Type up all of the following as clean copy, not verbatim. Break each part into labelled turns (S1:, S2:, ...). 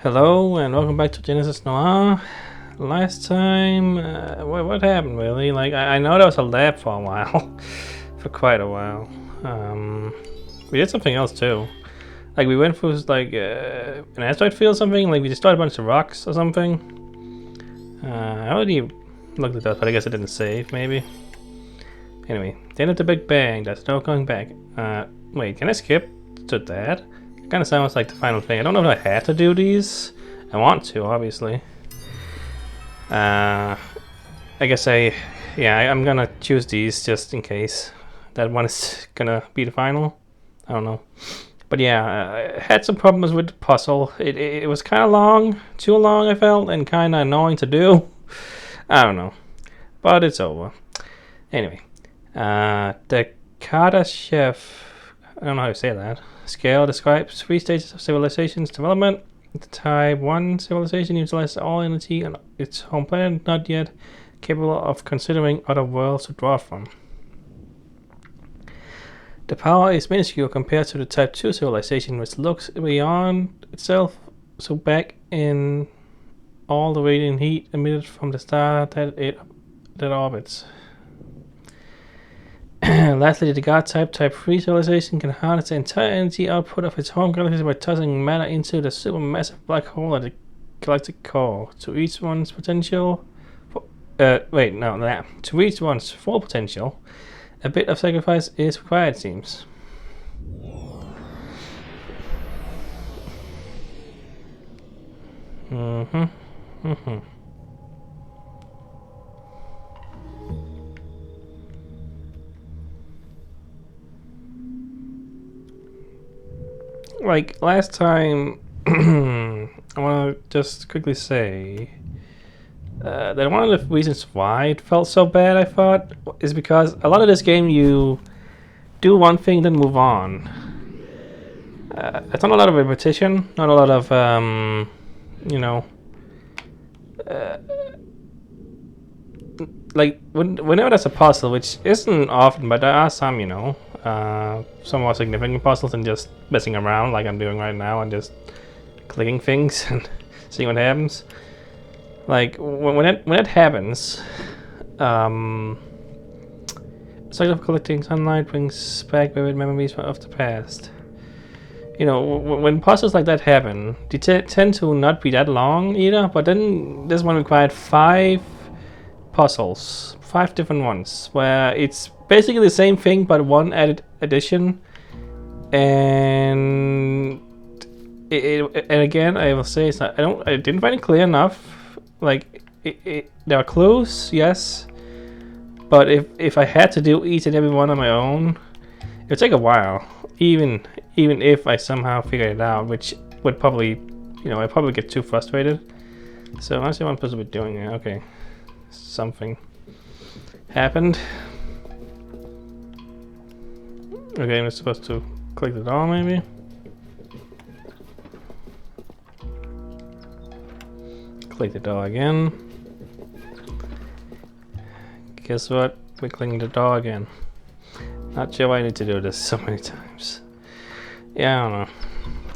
S1: Hello and welcome back to Genesis Noir. Last time, what happened really? Like, I know there was a lab for a while, for quite a while. We did something else too. Like, we went through like an asteroid field or something. Like, we destroyed a bunch of rocks or something. I already looked at that, but I guess I didn't save. Maybe. Anyway, the end of the Big Bang. There's no going back. Wait, can I skip to that? Kind of sounds like the final thing. I don't know if I have to do these. I want to, obviously. I guess I'm gonna choose these just in case that one is gonna be the final. I don't know, but yeah, I had some problems with the puzzle. It was kind of long, too long I felt, and kind of annoying to do. I don't know, but it's over. Anyway, the Kata Chef. I don't know how to say that. Scale describes 3 stages of civilization's development. The Type 1 civilization utilizes all energy on its home planet, not yet capable of considering other worlds to draw from. The power is minuscule compared to the Type 2 civilization, which looks beyond itself, so back in all the radiant heat emitted from the star that orbits. Lastly, the God Type 3 civilization can harness the entire energy output of its home galaxy by tossing matter into the supermassive black hole at the galactic core. To reach one's potential, to reach one's full potential, a bit of sacrifice is required, it seems. Like last time, I want to just quickly say that one of the reasons why it felt so bad, I thought, is because a lot of this game you do one thing then move on. It's not a lot of repetition, not a lot of like whenever there's a puzzle, which isn't often, but there are some, some more significant puzzles than just messing around like I'm doing right now and just clicking things and seeing what happens. Like when it happens, cycle of collecting sunlight brings back vivid memories of the past. You know, when puzzles like that happen, they tend to not be that long either. But then this one required 5 puzzles, 5 different ones, where it's basically the same thing but one added addition. And and again, I will say, I didn't find it clear enough. Like there are clues, yes, but if I had to do each and every one on my own, it would take a while. Even if I somehow figured it out, which would probably, I'd probably get too frustrated. So let's see what I'm supposed to be doing here. Okay, something happened. Okay, I'm supposed to click the door, maybe. Click the door again. Guess what? We're clicking the door again. Not sure why I need to do this so many times. Yeah, I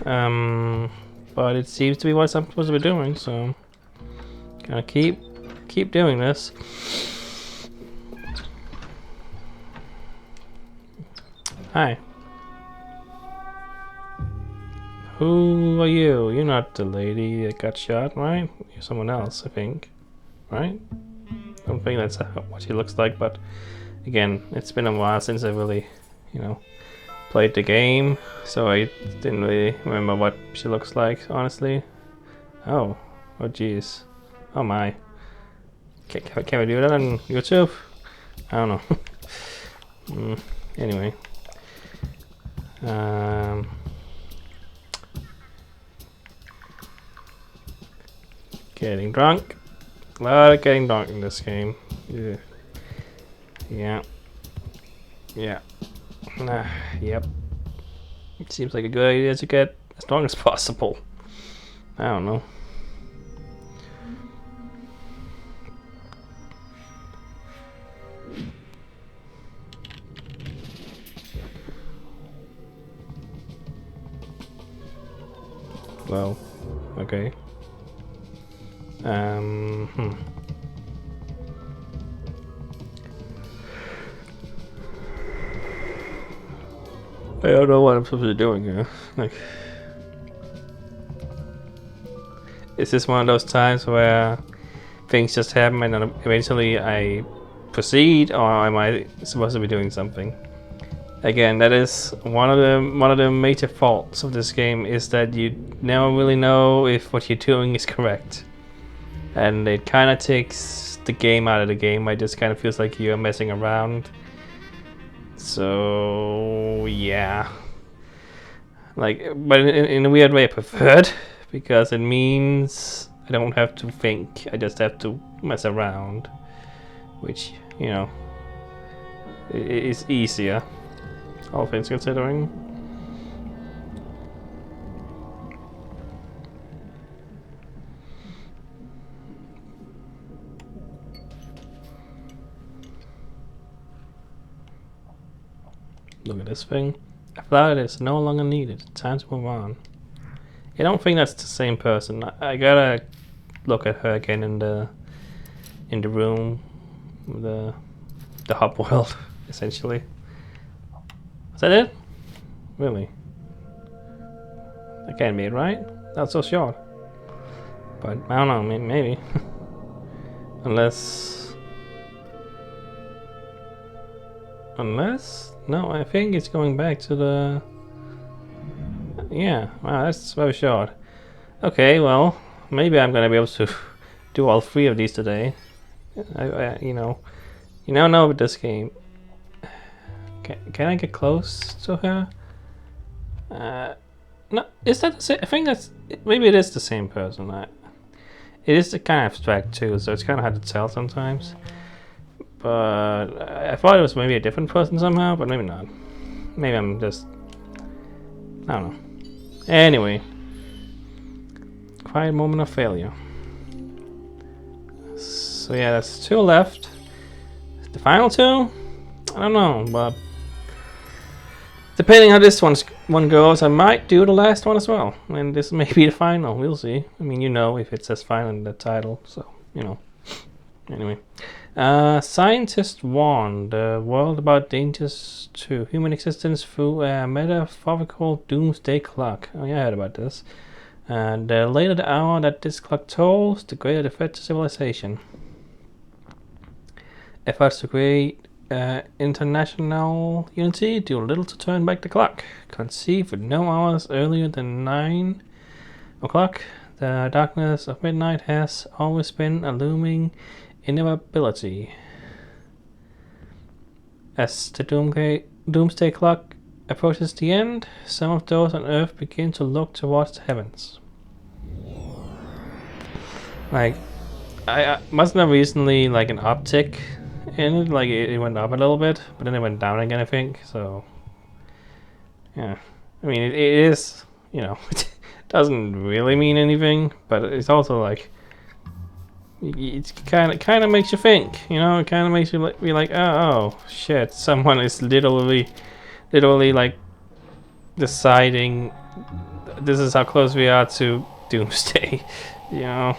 S1: don't know. But it seems to be what I'm supposed to be doing, so gonna keep doing this. Hi. Who are you? You're not the lady that got shot, right? You're someone else, I think. Right? I don't think that's what she looks like, but again, it's been a while since I really, played the game, so I didn't really remember what she looks like, honestly. Oh geez. Oh my. Can we do that on YouTube? I don't know. Anyway. Getting drunk. A lot of getting drunk in this game. Yeah. Yep. It seems like a good idea to get as drunk as possible. I don't know. Well, Okay. Hmm. I don't know what I'm supposed to be doing here. Like, is this one of those times where things just happen and then eventually I proceed, or am I supposed to be doing something? Again, that is one of the major faults of this game, is that you never really know if what you're doing is correct, and it kind of takes the game out of the game. It just kind of feels like you're messing around. So yeah, like, but in a weird way, I prefer it because it means I don't have to think. I just have to mess around, which, you know, is easier, all things considering. Look at this thing. A flower is no longer needed. Time to move on. I don't think that's the same person. I gotta look at her again in the room, the hub world, essentially. Is that it? Really? That can't be it, right? That's so short. But I don't know. Maybe. Unless. No, I think it's going back to the. Yeah, wow, that's very short. Okay, well, maybe I'm gonna be able to do all 3 of these today. You never know with this game. Can I get close to her? No, is that the same? I think that's, maybe it is the same person. It is kind of abstract too, so it's kind of hard to tell sometimes. But I thought it was maybe a different person somehow, but maybe not. Maybe I'm just, I don't know. Anyway, quiet moment of failure. So yeah, that's 2 left. The final 2? I don't know, but depending how this one goes, I might do the last one as well. And this may be the final. We'll see. I mean, you know, if it says final in the title, so you know. Anyway, scientists warn the world about dangers to human existence through a metaphorical doomsday clock. Oh yeah, I heard about this. And the later the hour that this clock tolls, the greater the threat to civilization. Efforts to create international unity do little to turn back the clock. Conceived with no hours earlier than 9 o'clock, the darkness of midnight has always been a looming inevitability. As the doomsday clock approaches the end, some of those on Earth begin to look towards the heavens. Like, I wasn't there recently like an uptick in it, like it went up a little bit, but then it went down again, I think. So yeah, I mean it is, you know, it doesn't really mean anything, but it's also like, it kind of makes you think, you know. It kind of makes you be like, oh shit, someone is literally like deciding this is how close we are to doomsday, you know.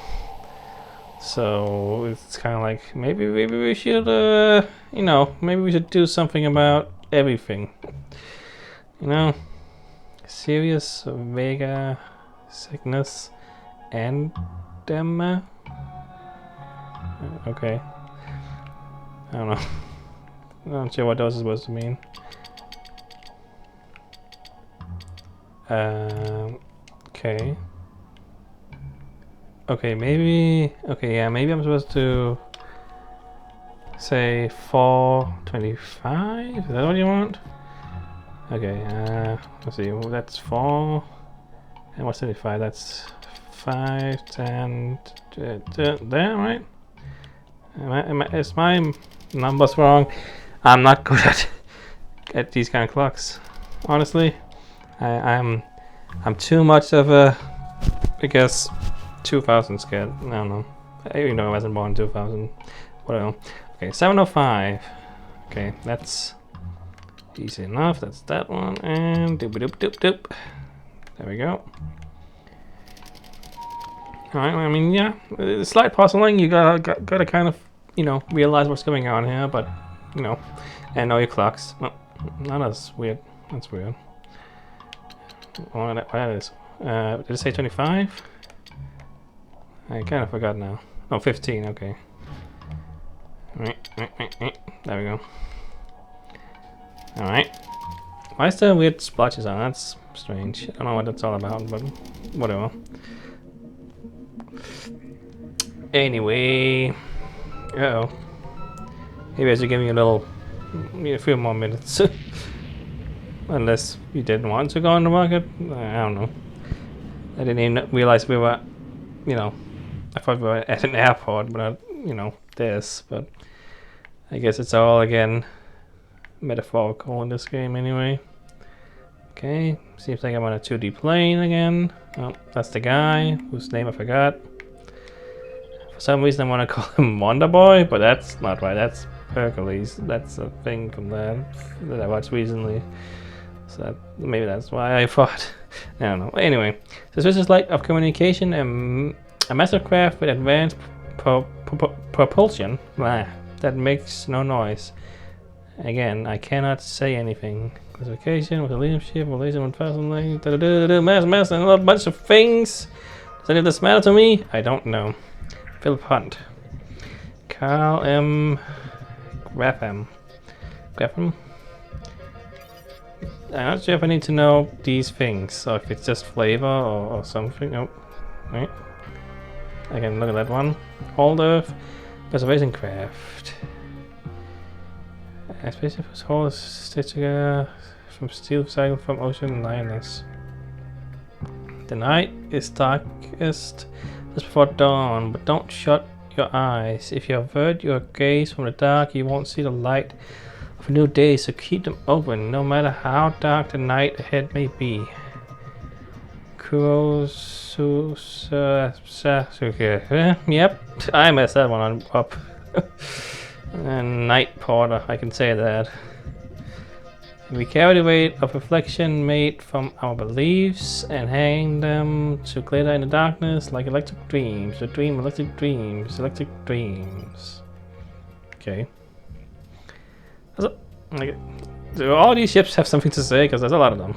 S1: So it's kind of like, maybe we should, you know, maybe we should do something about everything, you know. Serious Vega sickness and okay. I don't know. I'm not sure what those are supposed to mean. Okay. Okay, maybe. Okay, yeah, maybe I'm supposed to say 425. Is that what you want? Okay. Let's see. Well, that's 4. And what's 75? That's 5, 10. There, right? Is my numbers wrong? I'm not good at these kind of clocks. Honestly, I'm too much of a, I guess, 2000 scared. I don't know. You know, I wasn't born in 2000. Whatever. Okay, 705. Okay, that's easy enough. That's that one. And doop doop doop doop. There we go. I mean, yeah, slight puzzling. You gotta kind of, realize what's going on here, but, and know your clocks. No, no, that's weird. That's weird. What that is? Did it say 25? I kind of forgot now. Oh, 15. Okay. There we go. All right. Why is there weird splotches on? That's strange. I don't know what that's all about, but whatever. Anyway, uh-oh. Maybe I should give me a few more minutes. Unless you didn't want to go on the market. I don't know. I didn't even realize we were, I thought we were at an airport, but not, this. But I guess it's all, again, metaphorical in this game anyway. Okay, seems like I'm on a 2D plane again. Oh, that's the guy whose name I forgot. For some reason I want to call him Wonder Boy, but that's not right. That's Hercules. That's a thing from that I watched recently. So maybe that's why I thought. I don't know. Anyway, so this is like of communication, a massive craft with advanced propulsion that makes no noise. Again, I cannot say anything. Classification with a leadership, relation with personally, mass, and a bunch of things. Does any of this matter to me? I don't know. Philip Hunt. Carl M. Grapham. I'm not sure if I need to know these things, or if it's just flavor or something. Oh, right. I can look at that one. Old Earth Preservation Craft. A spaceship whose hull is stitched together from steel cycle from ocean lioness. The night is darkest just before dawn, but don't shut your eyes. If you avert your gaze from the dark, you won't see the light of a new day, so keep them open, no matter how dark the night ahead may be. Yep, I messed that one up. Night Porter, I can say that. We carry the weight of reflection made from our beliefs and hang them to glitter in the darkness like electric dreams. Electric dreams. Okay. Do all these ships have something to say? Because there's a lot of them.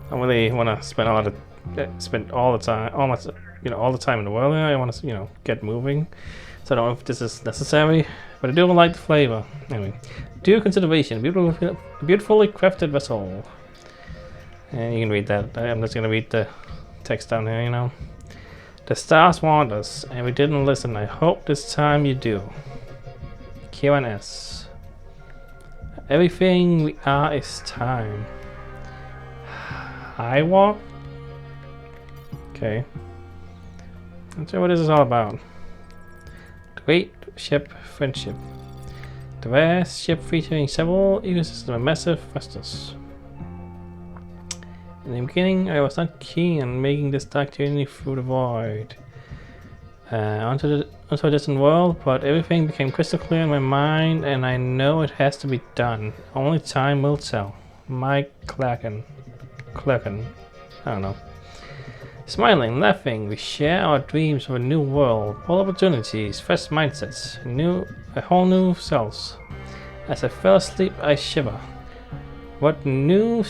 S1: I don't really want to spend all the time, all the time in the world. I want to, get moving. So I don't know if this is necessary, but I do like the flavor. Anyway, due consideration, beautifully crafted vessel. And you can read that. I'm just gonna read the text down here. The stars warned us, and we didn't listen. I hope this time you do. Q&S. Everything we are is time. I walk. Okay. Not sure what this is all about. Great ship friendship. The vast ship featuring several ecosystems and massive thrusters. In the beginning, I was not keen on making this dark journey through the void onto a distant world, but everything became crystal clear in my mind, and I know it has to be done. Only time will tell. Mike Clarkin. I don't know. Smiling, laughing, we share our dreams of a new world, all opportunities, fresh mindsets, a whole new selves. As I fell asleep, I shiver. What new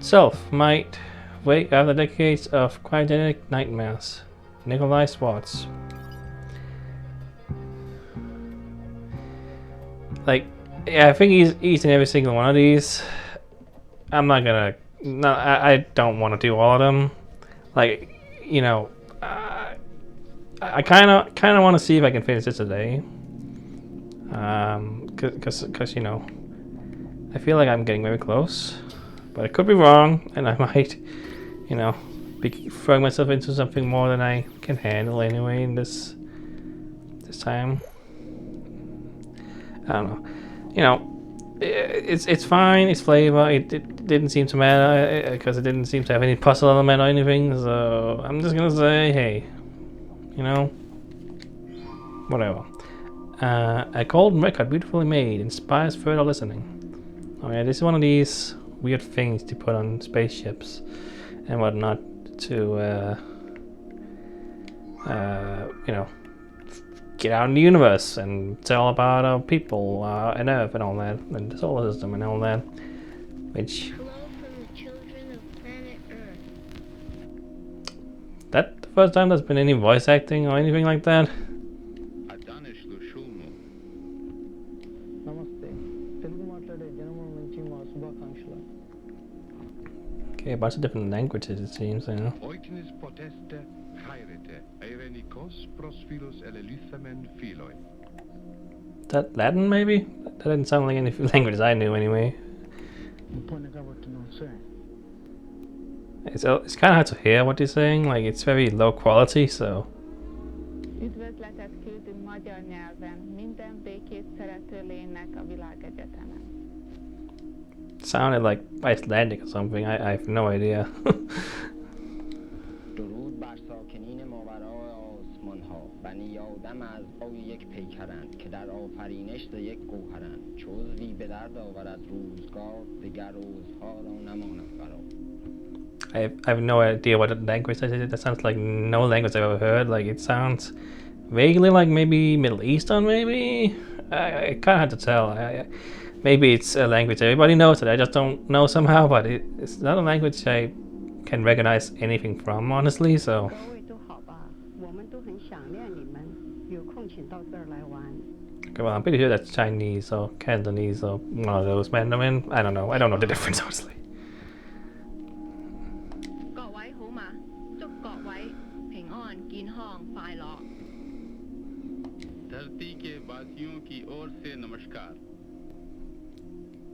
S1: self might wake after decades of cryogenic nightmares? Nikolai Swartz. I think he's in every single one of these. I'm not gonna. No, I don't want to do all of them. I kind of want to see if I can finish this today. Cause I feel like I'm getting very close, but I could be wrong, and I might, be throwing myself into something more than I can handle anyway in this time. I don't know. It's fine. It's flavor. It didn't seem to matter because it didn't seem to have any puzzle element or anything. So I'm just gonna say, hey, whatever. A golden record, beautifully made, inspires further listening. Oh yeah, this is one of these weird things to put on spaceships and whatnot to you know, get out in the universe and tell about our people and Earth and all that, and the solar system and all that. Which
S2: Hello from the children of planet Earth.
S1: that the first time there's been any voice acting or anything like that.
S3: నమస్తే తెలుగు మాట్లాడే జనముల నుంచి మా శుభాకాంక్షలు.
S1: Okay, a bunch of different languages it seems, you know. Is that Latin maybe? That didn't sound like any languages I knew anyway.
S3: ముప్పని కాబట్టి não sei.
S1: It's kind of hard to hear what you're saying, like it's very low quality, so...
S4: Üdvözletet küldünk magyar nyelven minden békét szerető lénynek a világegyetemen.
S1: Sounded like Icelandic or something. I have no idea.
S5: درود بر ساکنین ماورای آسمان ها بنی آدم از آی یک پیکرند که در آفرینش ز یک گوهرند چو عضوی به درد آورد روزگار دگر عضوها را نماند قرار.
S1: I have no idea what language that is. That sounds like no language I've ever heard. Like it sounds vaguely like maybe Middle Eastern, maybe. I kind of hard to tell. Maybe it's a language everybody knows that I just don't know somehow. But it's not a language I can recognize anything from, honestly. So.
S6: 各位都好吧，我们都很想念你们，有空请到这儿来玩。
S1: Okay, well, I'm pretty sure that's Chinese or Cantonese or one of those Mandarin. I don't know. I don't know the difference, honestly.
S7: 各位好嘛，祝各位平安健康快樂。
S8: धरती के वासियों की ओर से नमस्कार.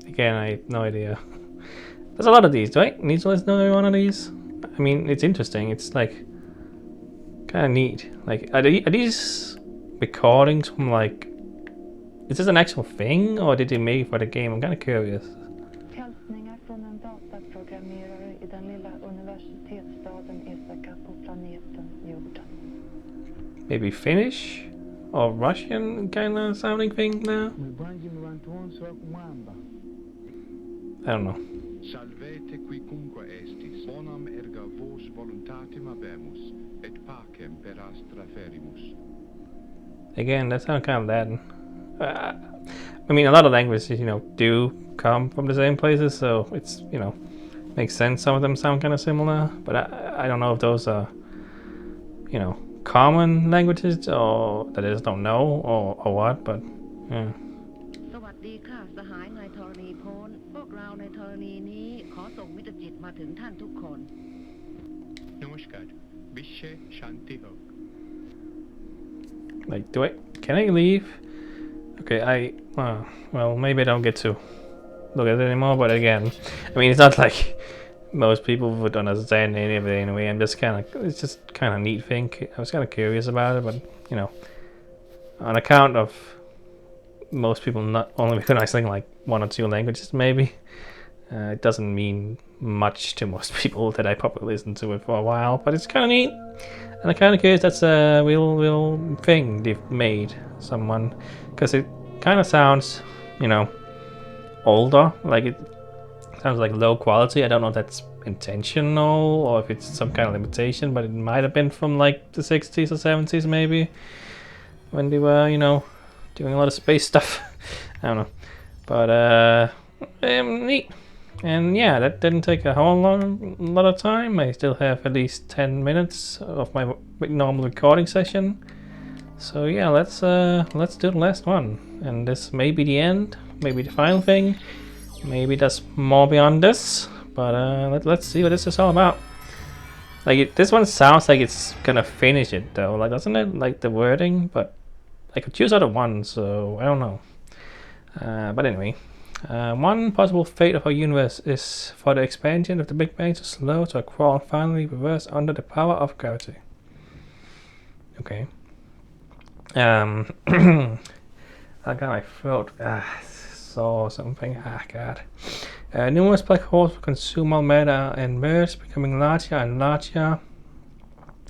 S1: Again, I have no idea. There's a lot of these, right? Needs to listen to one of these. I mean, it's interesting. It's like kind of neat. Like, are these recordings from like? Is this an actual thing, or did they make it for the game? I'm kind of curious.
S4: Hälsningar från en dataprogrammerare i den lilla universitetsstaden Isaka på planeten Jorden.
S1: Maybe Finnish or Russian kind of sounding thing now.
S3: Mwibwanji mwantu wonse wa kumwamba.
S1: I don't know.
S8: Salvete quicunque estis, bonam erga vos voluntatem habemus, et pacem per astra ferimus.
S1: Again, that sounds kind of Latin. I mean, a lot of languages, do come from the same places, so it's, makes sense. Some of them sound kind of similar, but I don't know if those are, common languages or that I just don't know or what, but yeah.
S7: สวัสดีค่ะสหายในธรณีโพ้นพวกเราในธรณีนี้ขอส่งมิตรจิตมาถึงท่านทุกคน
S8: Namaskar. Vishe Shanti Ho.
S1: Like, can I leave? Okay, well, maybe I don't get to look at it anymore, but again, I mean, it's not like most people would understand any of it anyway. It's just kind of neat thing. I was kind of curious about it, but, on account of most people not only recognizing like one or two languages, maybe, it doesn't mean much to most people that I probably listened to it for a while, but it's kind of neat. And I'm kind of curious that's a real thing they've made, someone, because it kind of sounds, older, like it sounds like low quality. I don't know if that's intentional or if it's some kind of limitation, but it might have been from like the 60s or 70s maybe, when they were, doing a lot of space stuff. I don't know, but neat. And yeah, that didn't take a whole lot of time. I still have at least 10 minutes of my normal recording session. So yeah, let's do the last one. And this may be the end, maybe the final thing. Maybe there's more beyond this. But let's see what this is all about. Like this one sounds like it's gonna finish it though, like doesn't it? Like the wording, but I could choose other ones, so I don't know. But anyway. One possible fate of our universe is for the expansion of the Big Bang to slow to a crawl and finally reverse under the power of gravity. Okay. I got my throat. Saw something. God. Numerous black holes will consume all matter and merge, becoming larger and larger.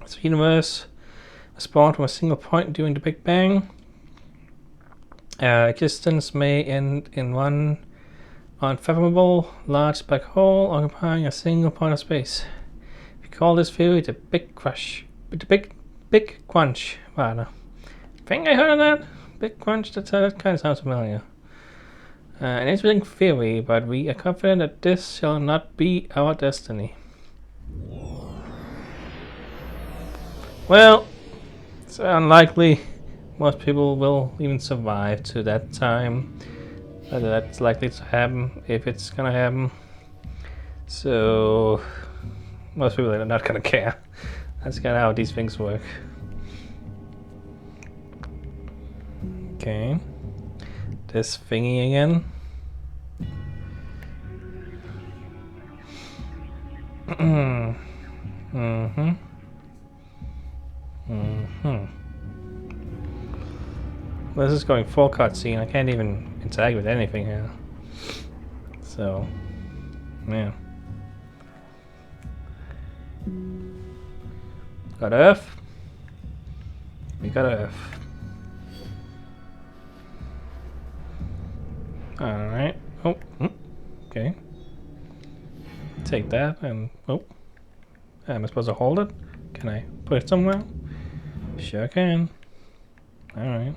S1: As the universe was spawned from a single point during the Big Bang. Existence may end in one unfathomable large black hole occupying a single point of space. We call this theory the Big Crush. The Big Big Crunch, rather. Think I heard of that? Big Crunch, that kind of sounds familiar. An interesting theory, but we are confident that this shall not be our destiny. Well, it's unlikely most people will even survive to that time. That's likely to happen, if it's gonna happen. So, most people are not gonna care. That's kind of how these things work. Okay. This thingy again. This is going full cutscene. I can't even interact with anything here. So, yeah. Got Earth. We got Earth. Alright. Oh, okay. Take that and... Oh. Am I supposed to hold it? Can I put it somewhere? Sure can. Alright.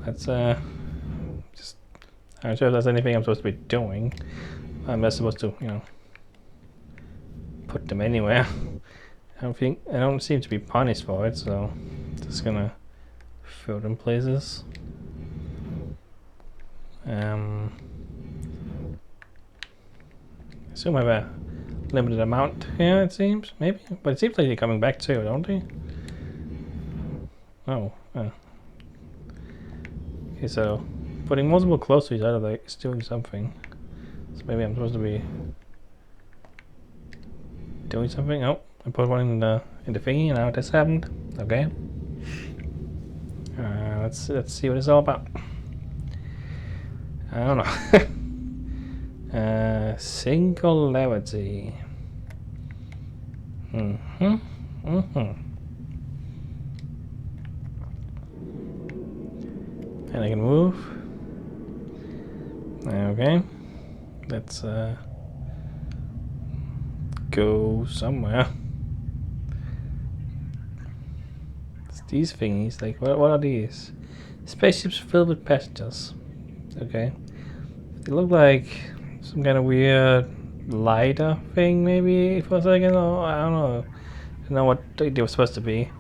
S1: Let's, just... I'm not sure if there's anything I'm supposed to be doing. I'm not supposed to, you know... put them anywhere. I don't seem to be punished for it, so... just gonna... throw them places. I assume I have a limited amount here, it seems, maybe? But it seems like they're coming back too, don't they? Oh, okay, so putting multiple close to each other is doing something. So maybe I'm supposed to be doing something. Oh, I put one in the thingy, and now this happened. Okay. Let's see what it's all about. I don't know. Singularity. And I can move. Okay. Let's go somewhere. It's these thingies. Like, what are these? Spaceships filled with passengers. Okay. They look like some kind of weird lighter thing, maybe, for a second. Or I don't know. I don't know what they were supposed to be.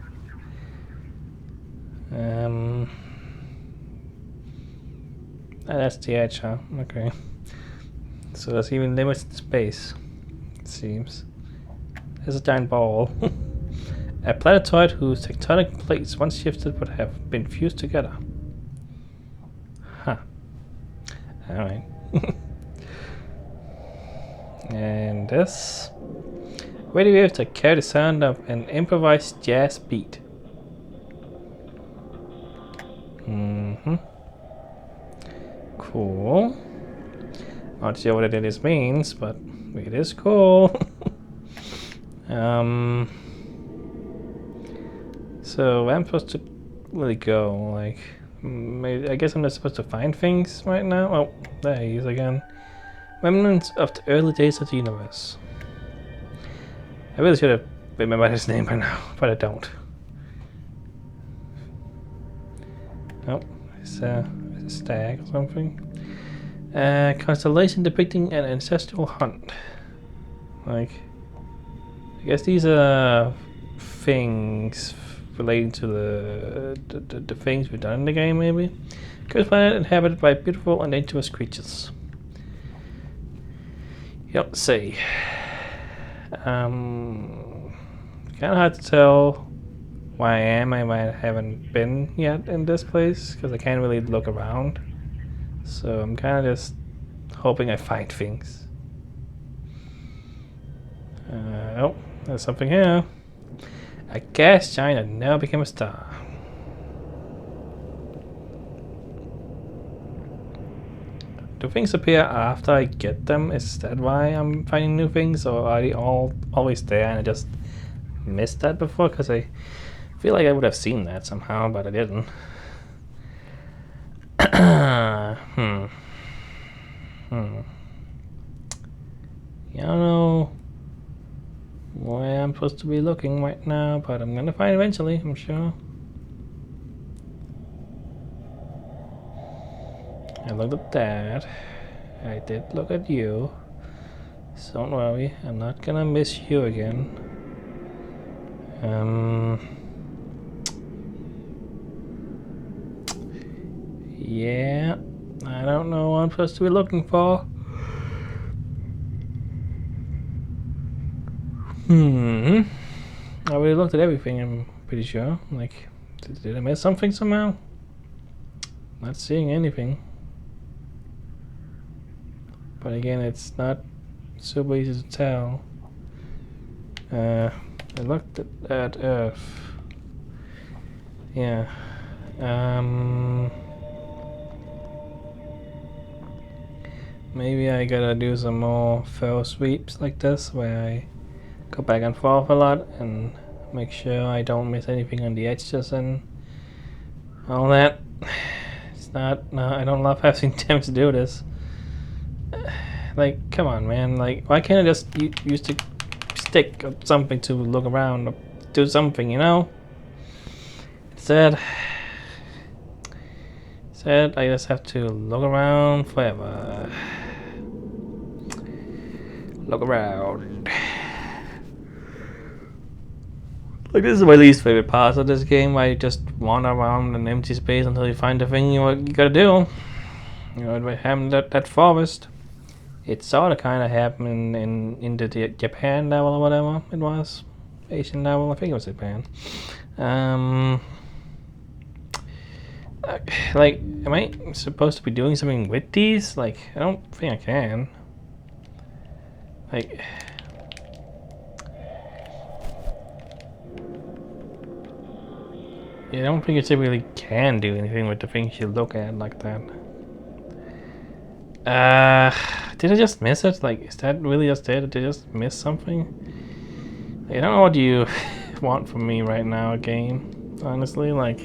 S1: That's the edge, huh? Okay. So there's even limited space, it seems. There's a giant ball. A planetoid whose tectonic plates, once shifted, would have been fused together. Huh. Alright. And this. Radio waves that carry the sound of an improvised jazz beat. Cool. Not sure what it is means, but it is cool. So where I'm supposed to really go? Like, maybe, I guess I'm not supposed to find things right now. Oh, there he is again. Remnants of the early days of the universe. I really should have remembered his name by now, but I don't. Oh, it's a stag or something. Constellation depicting an ancestral hunt. Like, I guess these are things relating to the things we've done in the game, maybe. Cursed planet inhabited by beautiful and dangerous creatures. You don't say. Kind of hard to tell where I am. I haven't been yet in this place because I can't really look around. So I'm kind of just hoping I find things. Oh, there's something here. A gas giant that now became a star. Do things appear after I get them? Is that why I'm finding new things, or are they always there and I just missed that before? Because I feel like I would have seen that somehow, but I didn't. Yeah, I don't know. where I'm supposed to be looking right now, but I'm gonna find eventually, I'm sure. I looked at that. I did look at you. So don't worry, I'm not gonna miss you again. Yeah, I don't know what I'm supposed to be looking for. I already looked at everything, I'm pretty sure. Like, did I miss something somehow? Not seeing anything. But again, it's not super easy to tell. I looked at Earth. Yeah. Maybe I gotta do some more thorough sweeps like this, where I go back and forth a lot and make sure I don't miss anything on the edges and all that. It's not. No, I don't love having time to do this. Like, come on, man. Like, why can't I just use the stick or something to look around or do something, you know? Instead, I just have to look around forever. Look around. Like, this is my least favorite part of this game, where you just wander around an empty space until you find the thing you gotta do. You know, by having that forest. It sort of kind of happened in the Japan level or whatever it was. Asian level, I think it was Japan. Like, am I supposed to be doing something with these? Like, I don't think I can. Like, I don't think you typically can do anything with the things you look at like that. Did I just miss it? Like, is that really just it? Did I just miss something? I don't know what you want from me right now, game. Honestly, like...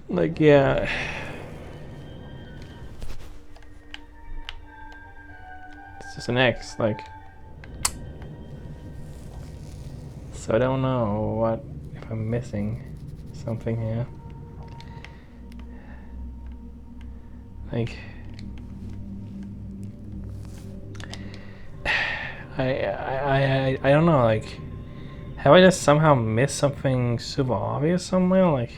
S1: like, yeah. It's just an X, like... So I don't know what if I'm missing something here. Like, I don't know. Like, have I just somehow missed something super obvious somewhere? Like,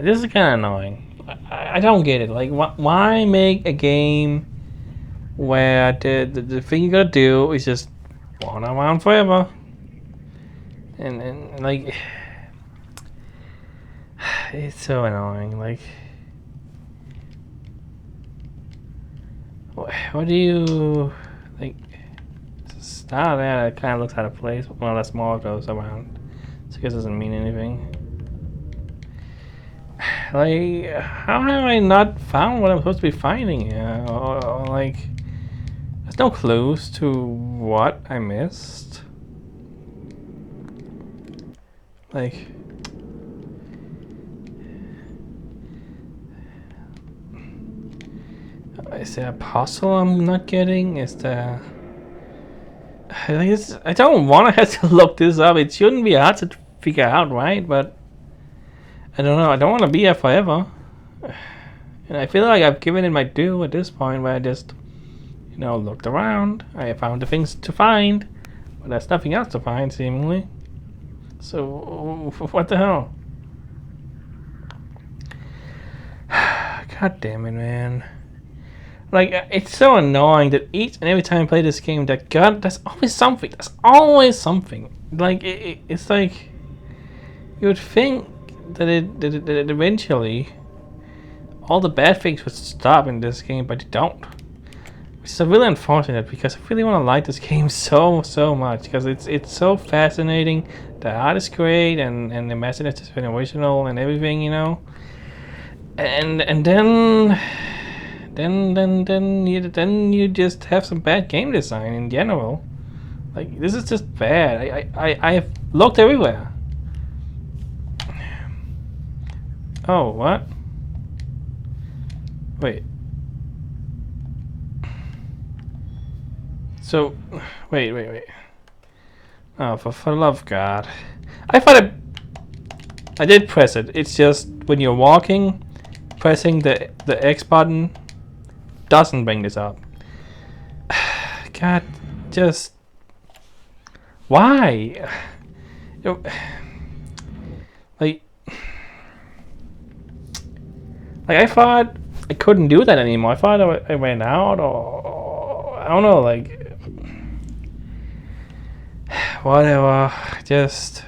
S1: this is kind of annoying. I don't get it. Like, why make a game where the thing you gotta do is just wander around forever, and like, it's so annoying. Like, what do you like? Start there. It kind of looks out of place. Well, that's more of those around, so I guess it doesn't mean anything. Like, how have I not found what I'm supposed to be finding here? Or like, there's no clues to what I missed. Like, is there a puzzle I'm not getting? Is there... I don't want to have to look this up. It shouldn't be hard to figure out, right? But I don't know. I don't want to be here forever. And I feel like I've given it my due at this point, where I just, you know, looked around. I found the things to find, but there's nothing else to find, seemingly. So, what the hell? God damn it, man. Like, it's so annoying that each and every time I play this game, there's always something. There's always something. Like, it's like, you would think that it eventually, all the bad things would stop in this game, but they don't. Which is really unfortunate, because I really want to like this game so much, because it's so fascinating. The art is great, and the message is original and everything, you know. And then you just have some bad game design in general. Like, this is just bad. I have looked everywhere. Oh, what? Wait. So, wait. Oh, for the love of God. I thought I did press it. It's just when you're walking, pressing the X button doesn't bring this up. God, just why? Like I thought I couldn't do that anymore. I thought I ran out, or I don't know. Like whatever. Just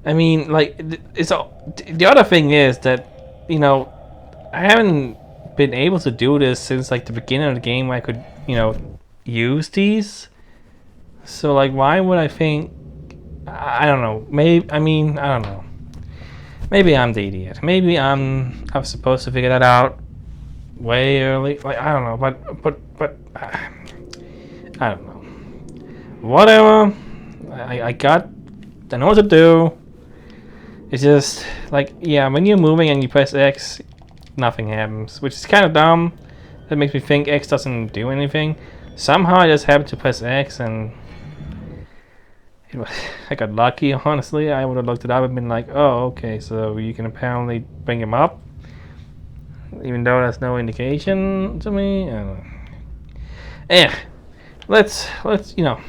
S1: I mean, like it's all. The other thing is that I haven't been able to do this since like the beginning of the game where I could use these. So like, why would I think? I don't know. Maybe I mean I don't know. Maybe I'm the idiot. Maybe I was supposed to figure that out way early. Like I don't know, but I don't know. Whatever. I know what to do. It's just like when you're moving and you press X, nothing happens, which is kind of dumb. That makes me think X doesn't do anything. Somehow I just happened to press X and I got lucky, honestly. I would have looked it up and been like, oh, okay, so you can apparently bring him up. Even though there's no indication to me. I don't know. Let's I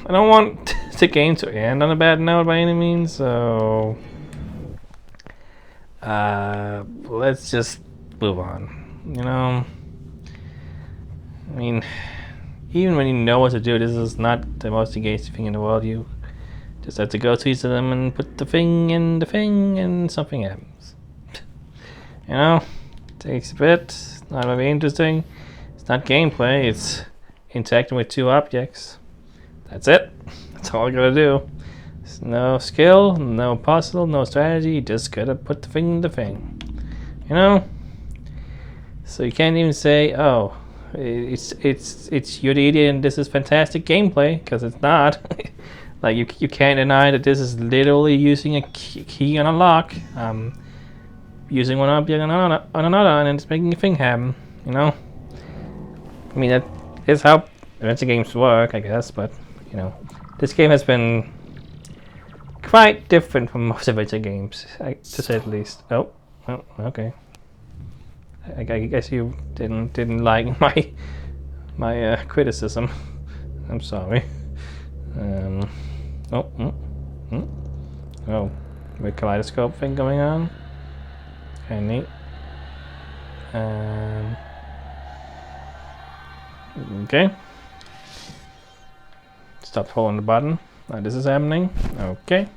S1: don't want the game to end on a bad note by any means, so let's just move on. I mean, even when you know what to do, this is not the most engaging thing in the world. You just have to go to each of them and put the thing in the thing and something happens. Takes a bit. It's not very interesting. It's not gameplay. It's interacting with two objects. That's it. That's all I gotta do. There's no skill, no puzzle, no strategy. You just gotta put the thing in the thing. So you can't even say, oh, it's you're the idiot and this is fantastic gameplay, because it's not. Like you can't deny that this is literally using a key on a lock, using one object on another, and it's making a thing happen. I mean that is how adventure games work, I guess. But this game has been quite different from most adventure games, to say the least. Oh, okay. I guess you didn't like my criticism. I'm sorry. Oh, the kaleidoscope thing going on. Okay, neat. Okay. Stop holding the button. This is happening. Okay.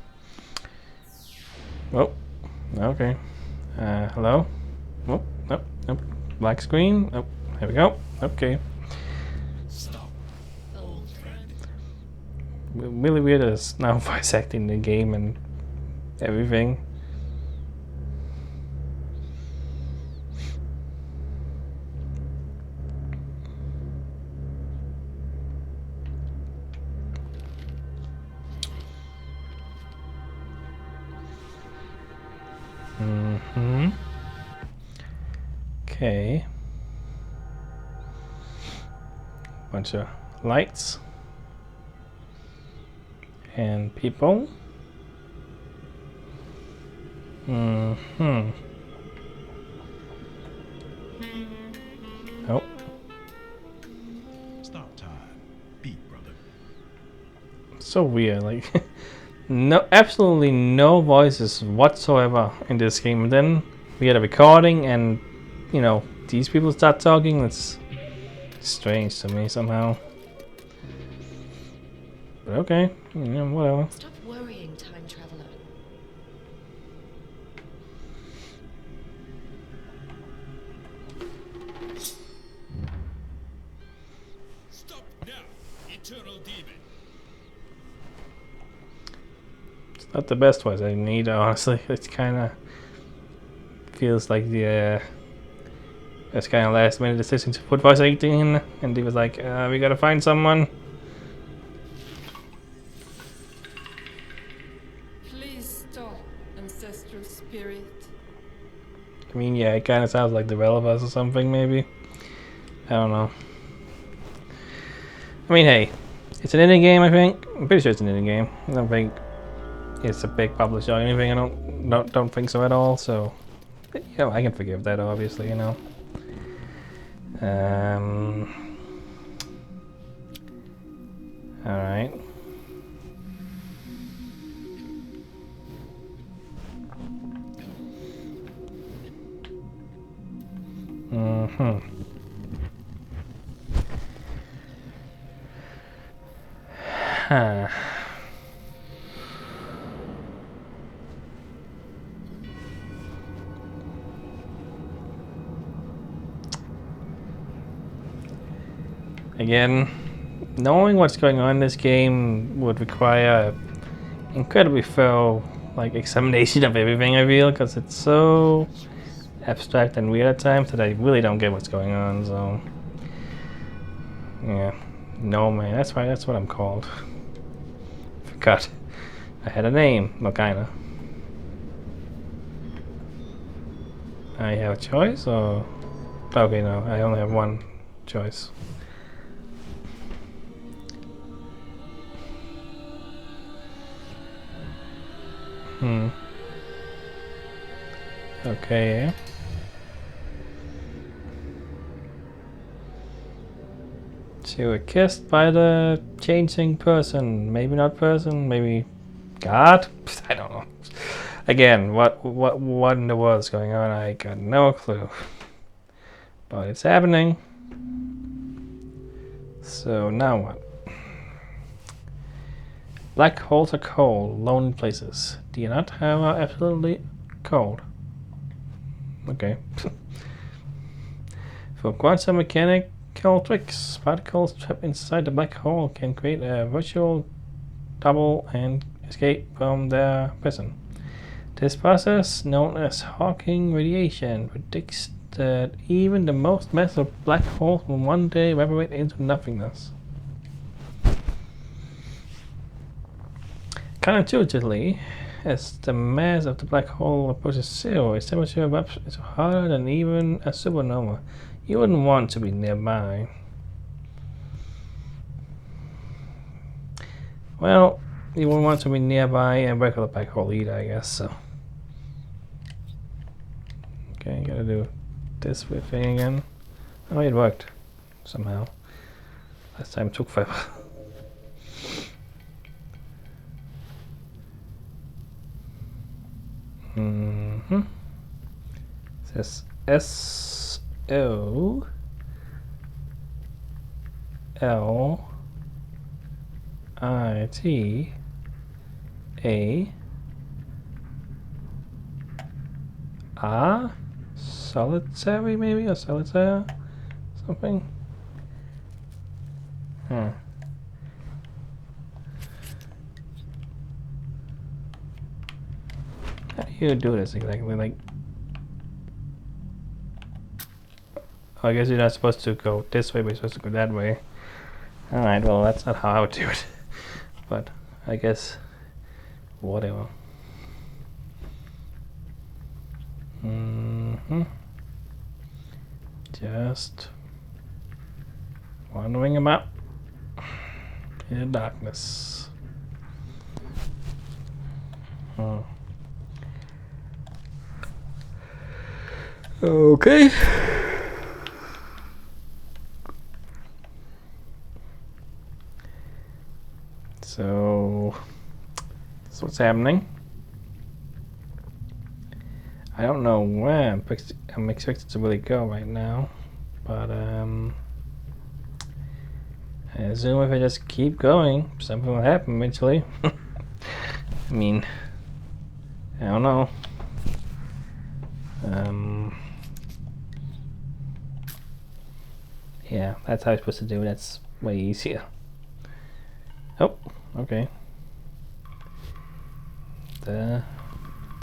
S1: Oh, okay. Hello? Oh, nope. Black screen. Oh, here we go. Okay. Really weird is now voice acting the game and everything. Okay. Bunch of lights and people. Oh.
S9: Stop time. Beat, brother.
S1: So weird, like absolutely no voices whatsoever in this game. And then we had a recording and these people start talking. It's strange to me somehow. But okay, whatever.
S10: Stop worrying, time traveler.
S9: Stop now, eternal demon.
S1: It's not the best voice I need, honestly. It's kind of feels like it's kind of last minute decision to put voice acting in, and he was like, we gotta find someone.
S10: Please stop, ancestral spirit.
S1: I mean, yeah, it kind of sounds like developers or something, maybe. I don't know. I mean, hey, it's an indie game, I think. I'm pretty sure it's an indie game. I don't think it's a big publisher or anything. I don't think so at all. So, you know, I can forgive that, obviously, you know. All right. Huh. Again, knowing what's going on in this game would require incredibly thorough, like, examination of everything, I feel, because it's so abstract and weird at times that I really don't get what's going on, so... Yeah. No, man, that's right, that's what I'm called. Forgot. I had a name, well, kinda. I have a choice, or... Okay, no, I only have one choice. Okay. So you were kissed by the changing person. Maybe not person, maybe God? I don't know. Again, what in the world is going on? I got no clue. But it's happening. So now what? Black holes are cold, lonely places. Do you not have absolutely cold? Okay. For quantum mechanical tricks, particles trapped inside the black hole can create a virtual double and escape from their prison. This process, known as Hawking radiation, predicts that even the most massive black holes will one day evaporate into nothingness. Counterintuitively, as the mass of the black hole approaches zero, its temperature erupts into hotter than even a supernova. You wouldn't want to be nearby. Well, you wouldn't want to be nearby a regular black hole either, I guess, so. Okay, gotta do this with thing again. Oh, it worked. Somehow. Last time it took forever. It says SOLITAR? Solitary, maybe? Or solitaire? Something? How do you do this exactly? Like, oh, I guess you're not supposed to go this way, but you're supposed to go that way. Alright, well, that's not how I would do it. But I guess whatever. Just wandering about in the darkness. Okay. So that's what's happening. I don't know where I'm expected to really go right now, but I assume if I just keep going, something will happen eventually. I mean, I don't know. Yeah, that's how I'm supposed to do it. That's way easier. Oh, okay. The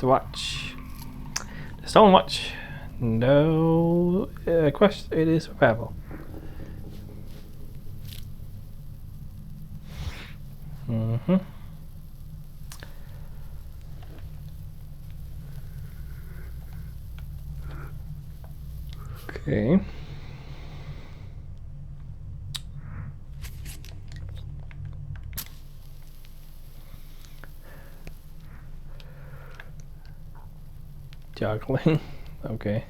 S1: watch. The stolen watch. No question. It is survival. Okay. Juggling. Okay.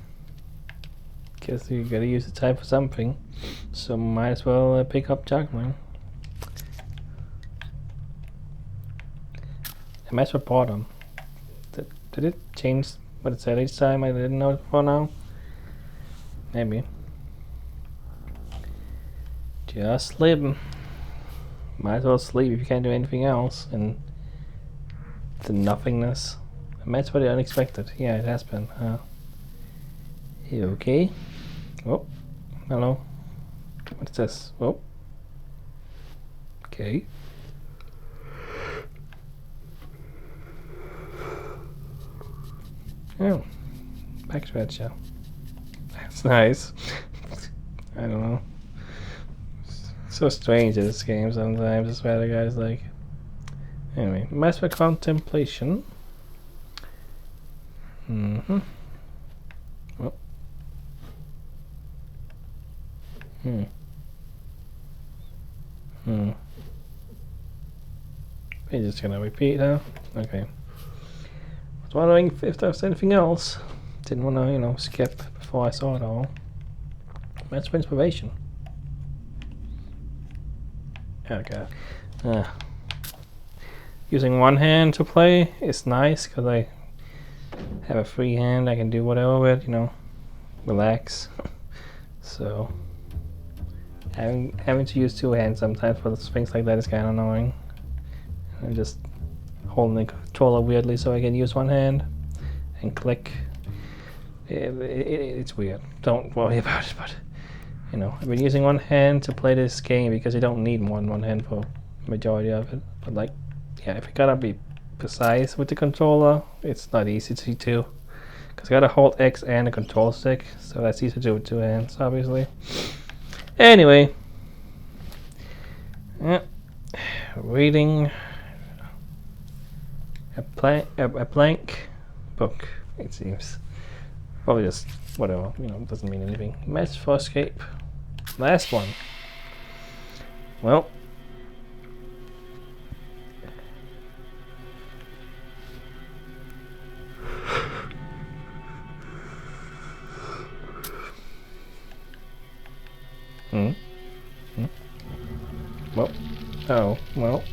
S1: Guess you gotta use the type for something. So might as well pick up juggling. I might as well bottom. Did it change what it said each time? I didn't know it before now. Maybe. Just sleep. Might as well sleep if you can't do anything else. And the nothingness. That's what the unexpected. Yeah, it has been. You okay? Oh, hello. What's this? Oh. Okay. Oh, back stretcher. That's nice. I don't know. So strange in this game sometimes. That's why the guy's like. Anyway, master contemplation. Mm-hmm. Oh. We're just gonna repeat now. Okay. I was wondering if there was anything else. Didn't want to, you know, skip before I saw it all. That's for inspiration. Okay. Using one hand to play is nice because I have a free hand. I can do whatever with, you know, relax. So having to use two hands sometimes for things like that is kind of annoying. I'm just holding the controller weirdly so I can use one hand and click. It's weird. Don't worry about it, but you know, I've been using one hand to play this game because you don't need more than one hand for the majority of it. But like, yeah, if you gotta be precise with the controller, it's not easy to do. Because I gotta hold X and the control stick, so that's easy to do with two hands, obviously. Anyway, yeah, reading a blank book, it seems. Probably just whatever, you know, doesn't mean anything. Match for escape. Last one. Well. Well. Oh, well.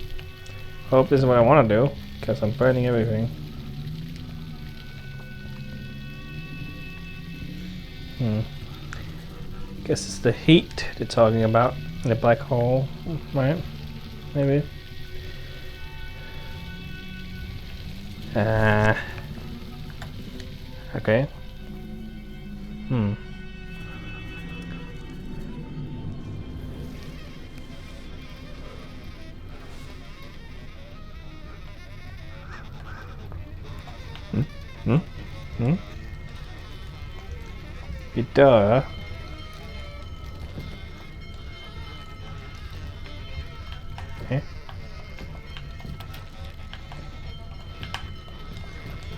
S1: Hope this is what I want to do, because I'm burning everything. Guess it's the heat they're talking about in the black hole, right? Maybe. Okay. Duh. Okay.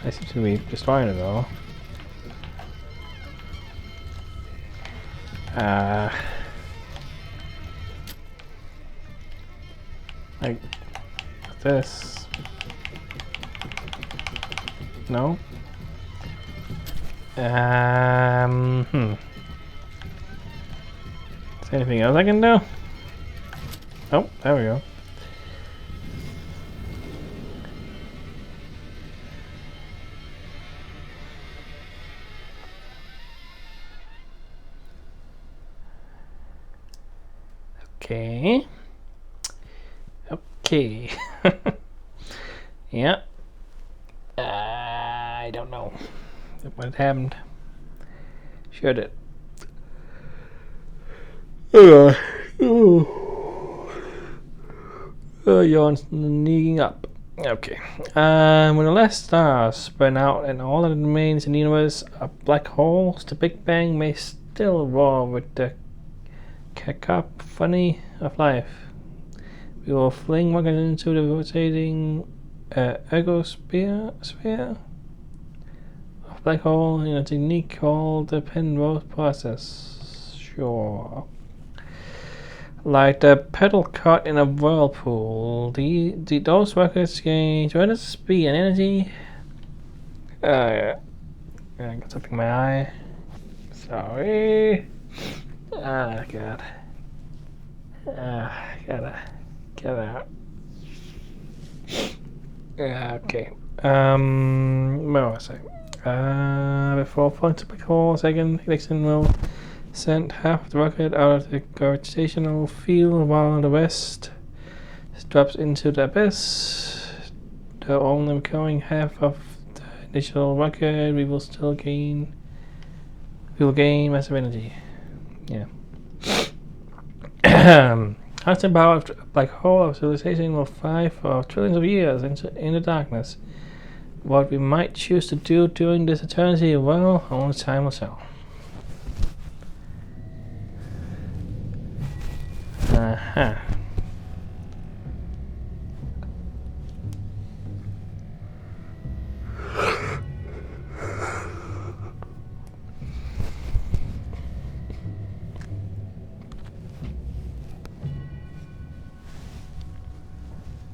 S1: I seem to be destroying it all. Like this. No? Is there anything else I can do? Oh, there we go. Okay. Okay. Yeah. I don't know what happened. Should it? Yawn's sneaking up. Okay. When the last stars spread out and all that remains in the universe are black holes, the Big Bang may still roar with the cacophony of life. We will fling one into the rotating ergosphere of black hole in a technique called the Penrose process. Sure. Like the pedal caught in a whirlpool, those rockets gain tremendous speed and energy. Yeah. I got something in my eye. Sorry. Ah, God. Gotta get out. Yeah, okay. Where was I? Before falling to black hole, second, Nixon will send half of the rocket out of the gravitational field while the rest drops into the abyss. The only going half of the initial rocket, we will gain massive energy. Yeah. Constant power of a black hole of civilization will fly for trillions of years in the darkness. What we might choose to do during this eternity, well, only time will tell. Uh-huh.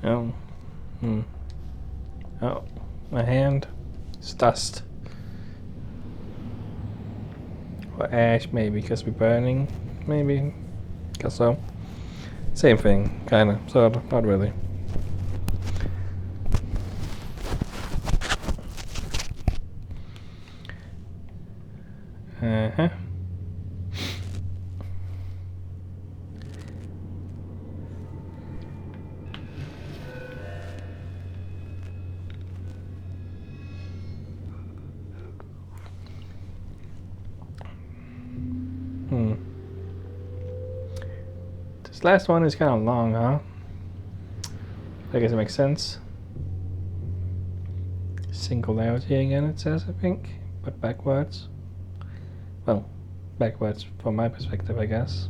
S1: Oh. Oh. My hand. It's dust. Or ash, maybe, because we're burning. Maybe. Guess so. Same thing. Kinda. Sort of. Not really. Uh-huh. This last one is kind of long, huh? I guess it makes sense. Singularity again, it says, I think. But backwards. Well, backwards from my perspective, I guess.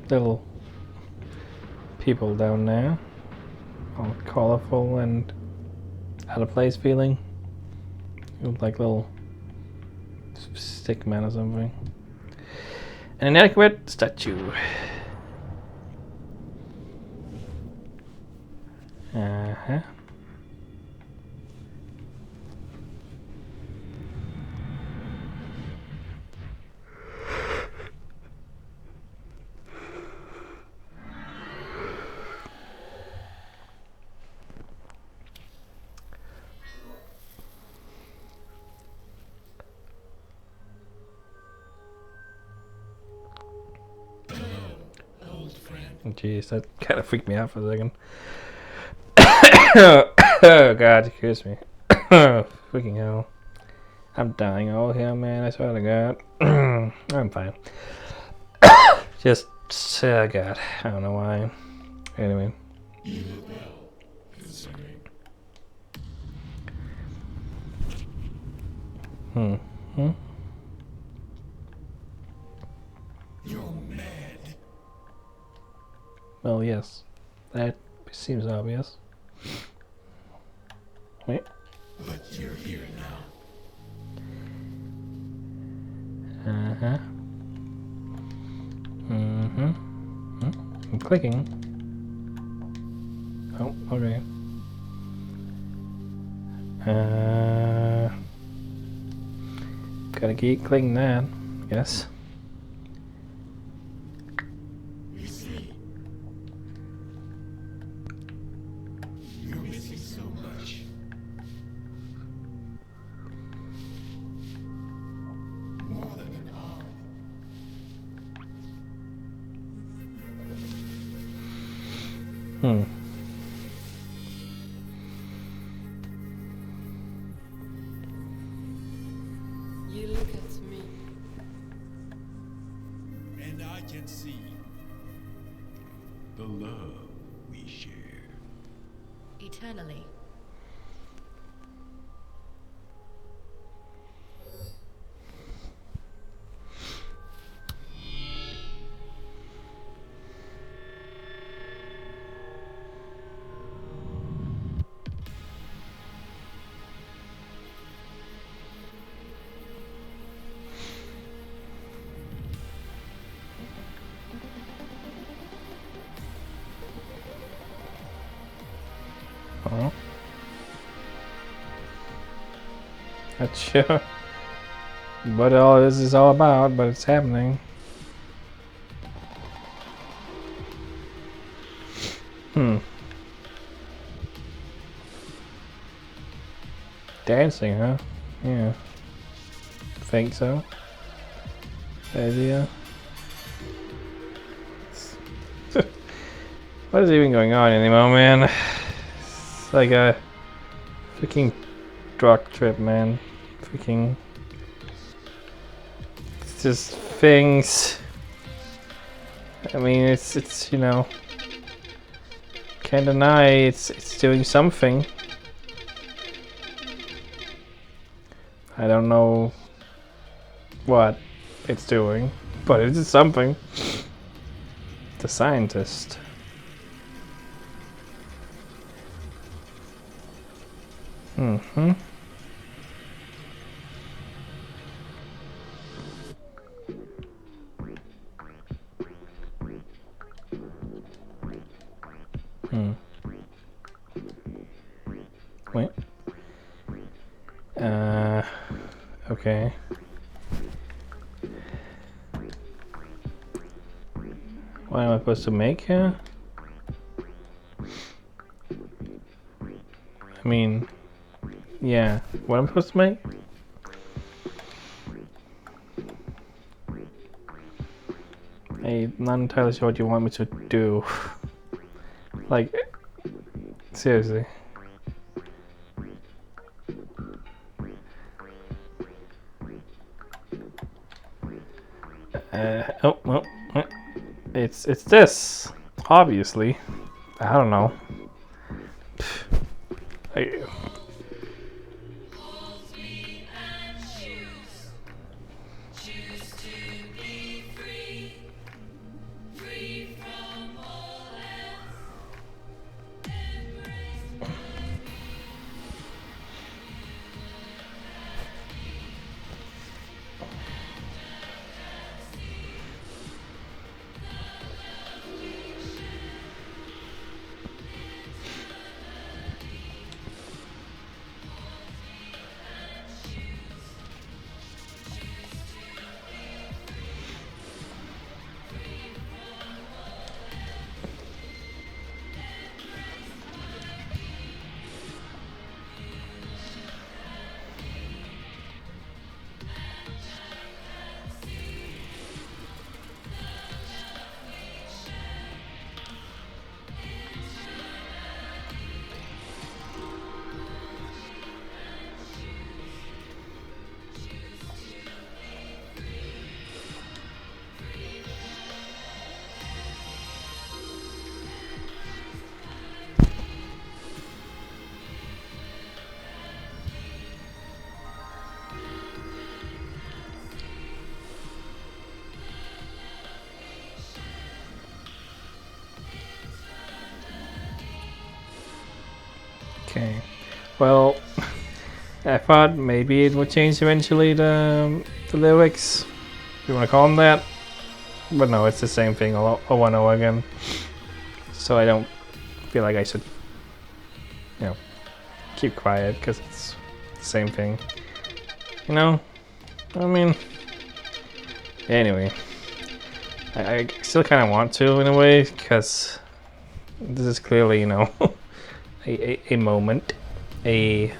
S1: Little people down there. All colorful and out of place feeling. Look like little stick men or something. An inadequate statue. Uh-huh. Jeez, that kind of freaked me out for a second. Oh God, excuse me. Freaking hell. I'm dying over here, man. I swear to God. I'm fine. Just, oh God. I don't know why. Anyway.
S9: You look well, considering. You're mad.
S1: Well, yes. That seems obvious. Wait.
S9: But you're here now.
S1: Uh-huh. I'm clicking. Oh, okay. Gotta keep clicking that, I guess.
S9: You see, you're missing so much. More than an arm.
S10: You look at me.
S9: And I can see the love we share.
S10: Eternally.
S1: Not sure what all this is all about, but it's happening. Dancing, huh? Yeah. Think so. Idea. What is even going on anymore, man? It's like a freaking drug trip, man. Freaking. It's just things. I mean, it's you know. Can't deny it's doing something. I don't know what it's doing, but it is something. The scientist. Mm-hmm. Wait. Okay. What am I supposed to make here? I mean, yeah. What am I supposed to make? I'm not entirely sure what you want me to do. Like, seriously. Oh, it's this. Obviously, I don't know. Okay. Well, I thought maybe it would change eventually the lyrics, if you want to call them that. But no, it's the same thing over and over again. So I don't feel like I should, you know, keep quiet because it's the same thing. You know? I mean, anyway. I still kind of want to in a way because this is clearly, you know, a moment, a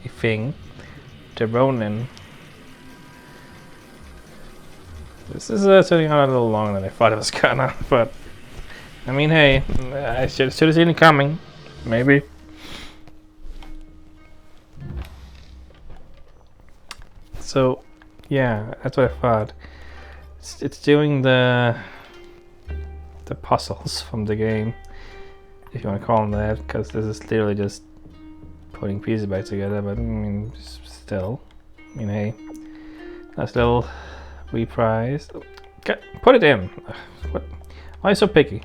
S1: thing. To Ronin. This is turning out a little longer than I thought it was gonna, but I mean, hey, I should have seen it coming, maybe. So, yeah, that's what I thought. It's doing the puzzles from the game, if you want to call them that, because this is literally just putting pieces back together. But I mean, still, I mean, hey, nice little reprise. Put it in. What? Why are you so picky?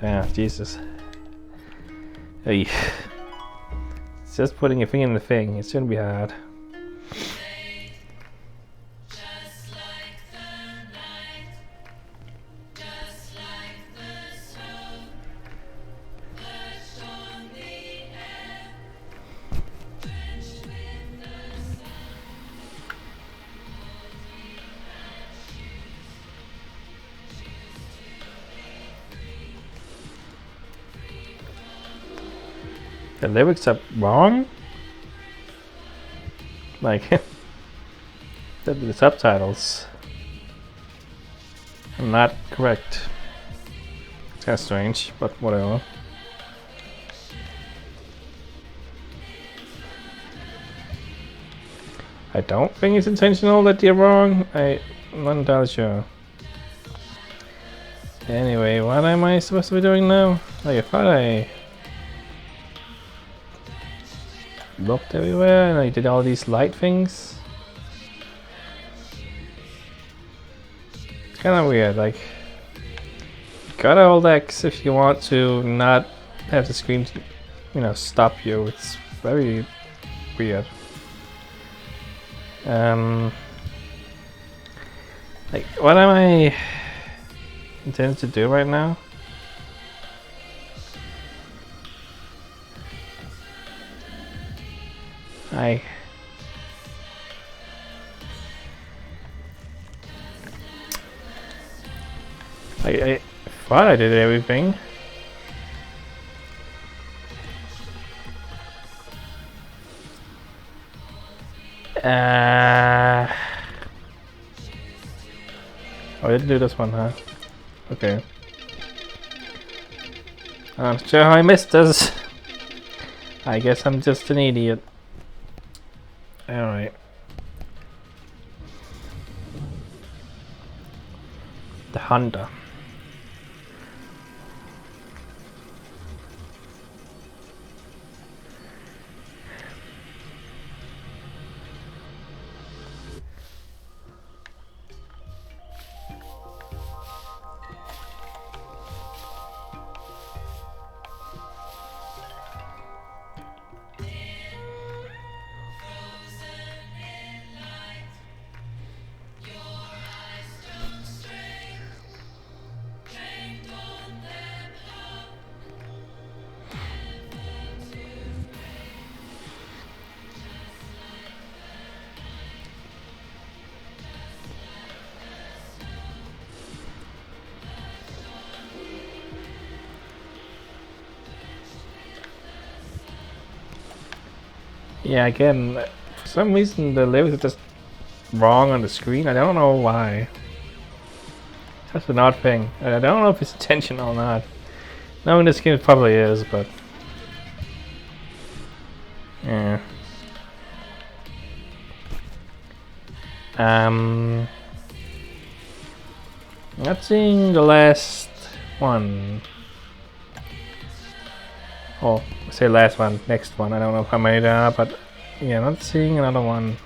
S1: Damn, Jesus. Hey, it's just putting your finger in the thing. It shouldn't be hard. The lyrics are wrong? Like, the subtitles are not correct. It's kind of strange, but whatever. I don't think it's intentional that you're wrong. I'm not entirely sure. Anyway, what am I supposed to be doing now? Like, I thought I looked everywhere and I did all these light things. It's kind of weird. Like, gotta hold X if you want to not have the screen, you know, stop you. It's very weird. Like, what am I intending to do right now? I thought I did everything. Oh, I didn't do this one, huh? Okay. I'm not sure how I missed this. I guess I'm just an idiot. Alright. The Honda. Yeah, again, for some reason the lyrics are just wrong on the screen. I don't know why. That's an odd thing. I don't know if it's intentional or not. No, in this game it probably is, but yeah. Not seeing the last one. Oh, I say last one, next one. I don't know if I made it up, but yeah, not seeing another one.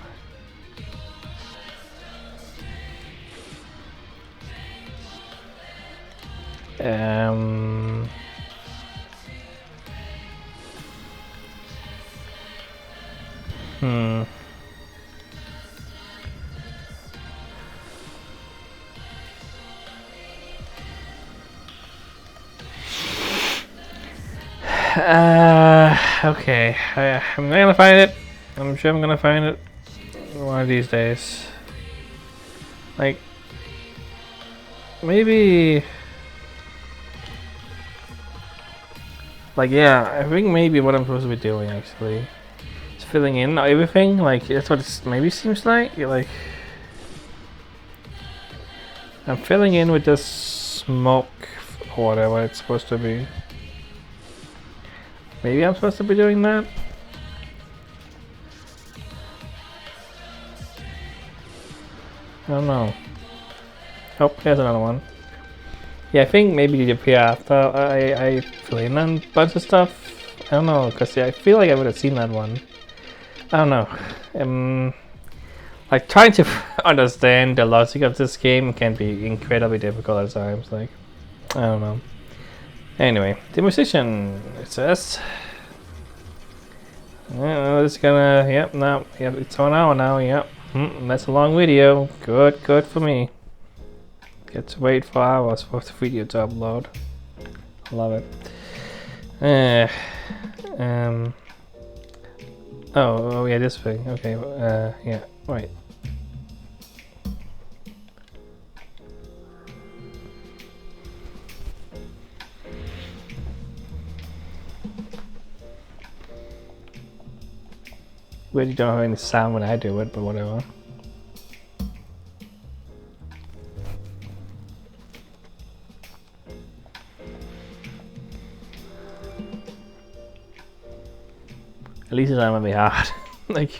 S1: Okay. I'm gonna find it. I'm sure I'm gonna find it one of these days. Like, maybe. Like, yeah, I think maybe what I'm supposed to be doing actually is filling in everything. Like, that's what it maybe seems like. Like, I'm filling in with this smoke or whatever it's supposed to be. Maybe I'm supposed to be doing that? I don't know. Oh, here's another one. Yeah, I think maybe the appear after I fill in a bunch of stuff. I don't know, because I feel like I would have seen that one. I don't know. Like, trying to understand the logic of this game can be incredibly difficult at times. Like, I don't know. Anyway, the musician, it says. It's gonna, yep, now, yep, it's 1 hour now, yep. That's a long video. Good for me. Get to wait for hours for the video to upload. Love it. Oh yeah, this thing. Okay, yeah, right. Really don't have any sound when I do it, but whatever. At least it's not gonna be hard. Like.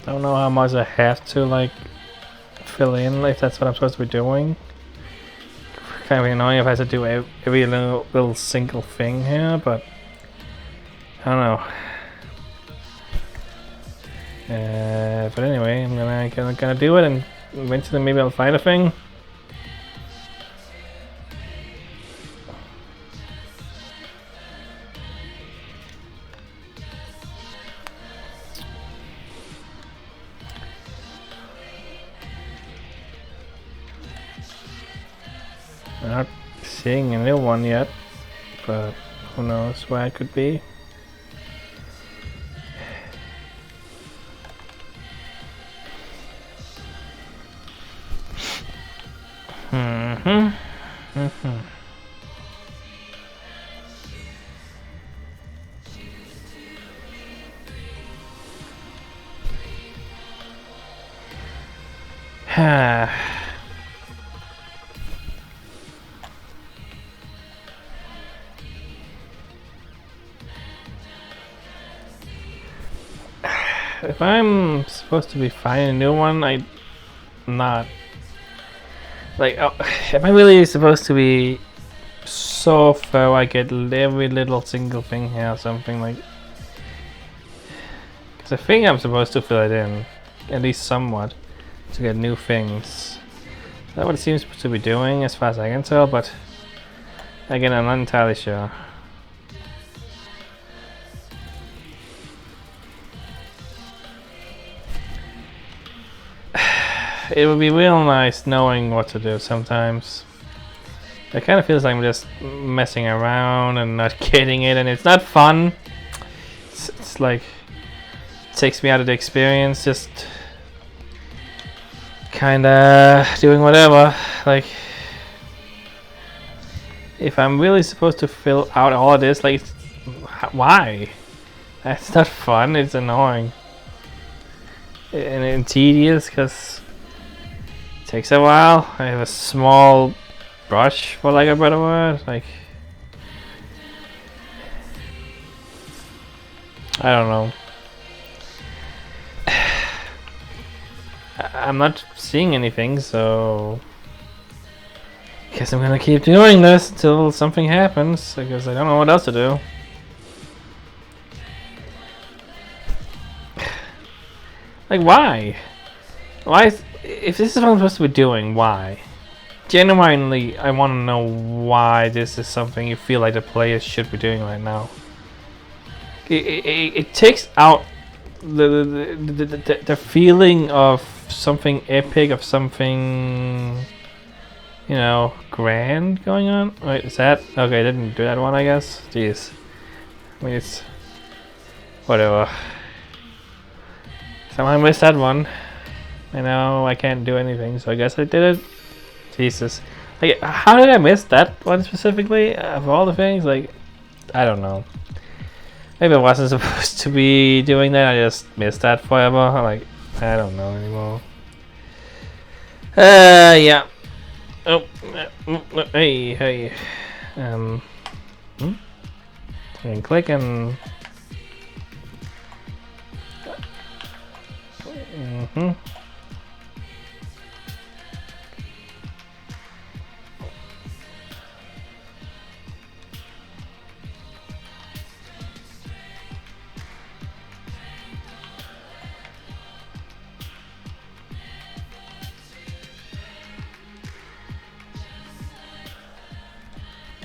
S1: I don't know how much I have to like fill in if that's what I'm supposed to be doing. Kind of annoying if I have to do every little single thing here, but I don't know. But anyway, I'm gonna do it, and eventually maybe I'll find a thing. I'm not seeing a new one yet, but who knows where it could be. If I'm supposed to be finding a new one, I'm not. Like, am I really supposed to be so far I get every little single thing here or something like? Because I think I'm supposed to fill it in, at least somewhat, to get new things. That's what it seems to be doing as far as I can tell, but again, I'm not entirely sure. It would be real nice knowing what to do sometimes. It kind of feels like I'm just messing around and not getting it, and it's not fun. It's like it takes me out of the experience, just kinda doing whatever. Like, if I'm really supposed to fill out all of this, like, why? That's not fun. It's annoying and tedious because it takes a while. I have a small brush, for like a better word. Like, I don't know. I'm not seeing anything, so I guess I'm gonna keep doing this until something happens, because I don't know what else to do. Like, why? Why? If this is what I'm supposed to be doing, why? Genuinely, I want to know why this is something you feel like the players should be doing right now. It takes out the feeling of something epic, of something, you know, grand going on. Wait, is that okay? I didn't do that one, I guess. Jeez, I mean, it's whatever. Somehow I missed that one. I know I can't do anything, so I guess I did it. Jesus, like, how did I miss that one specifically? Of all the things, like, I don't know. Maybe I wasn't supposed to be doing that. I just missed that forever. Like, I don't know anymore. Yeah. Oh, hey. I can click and.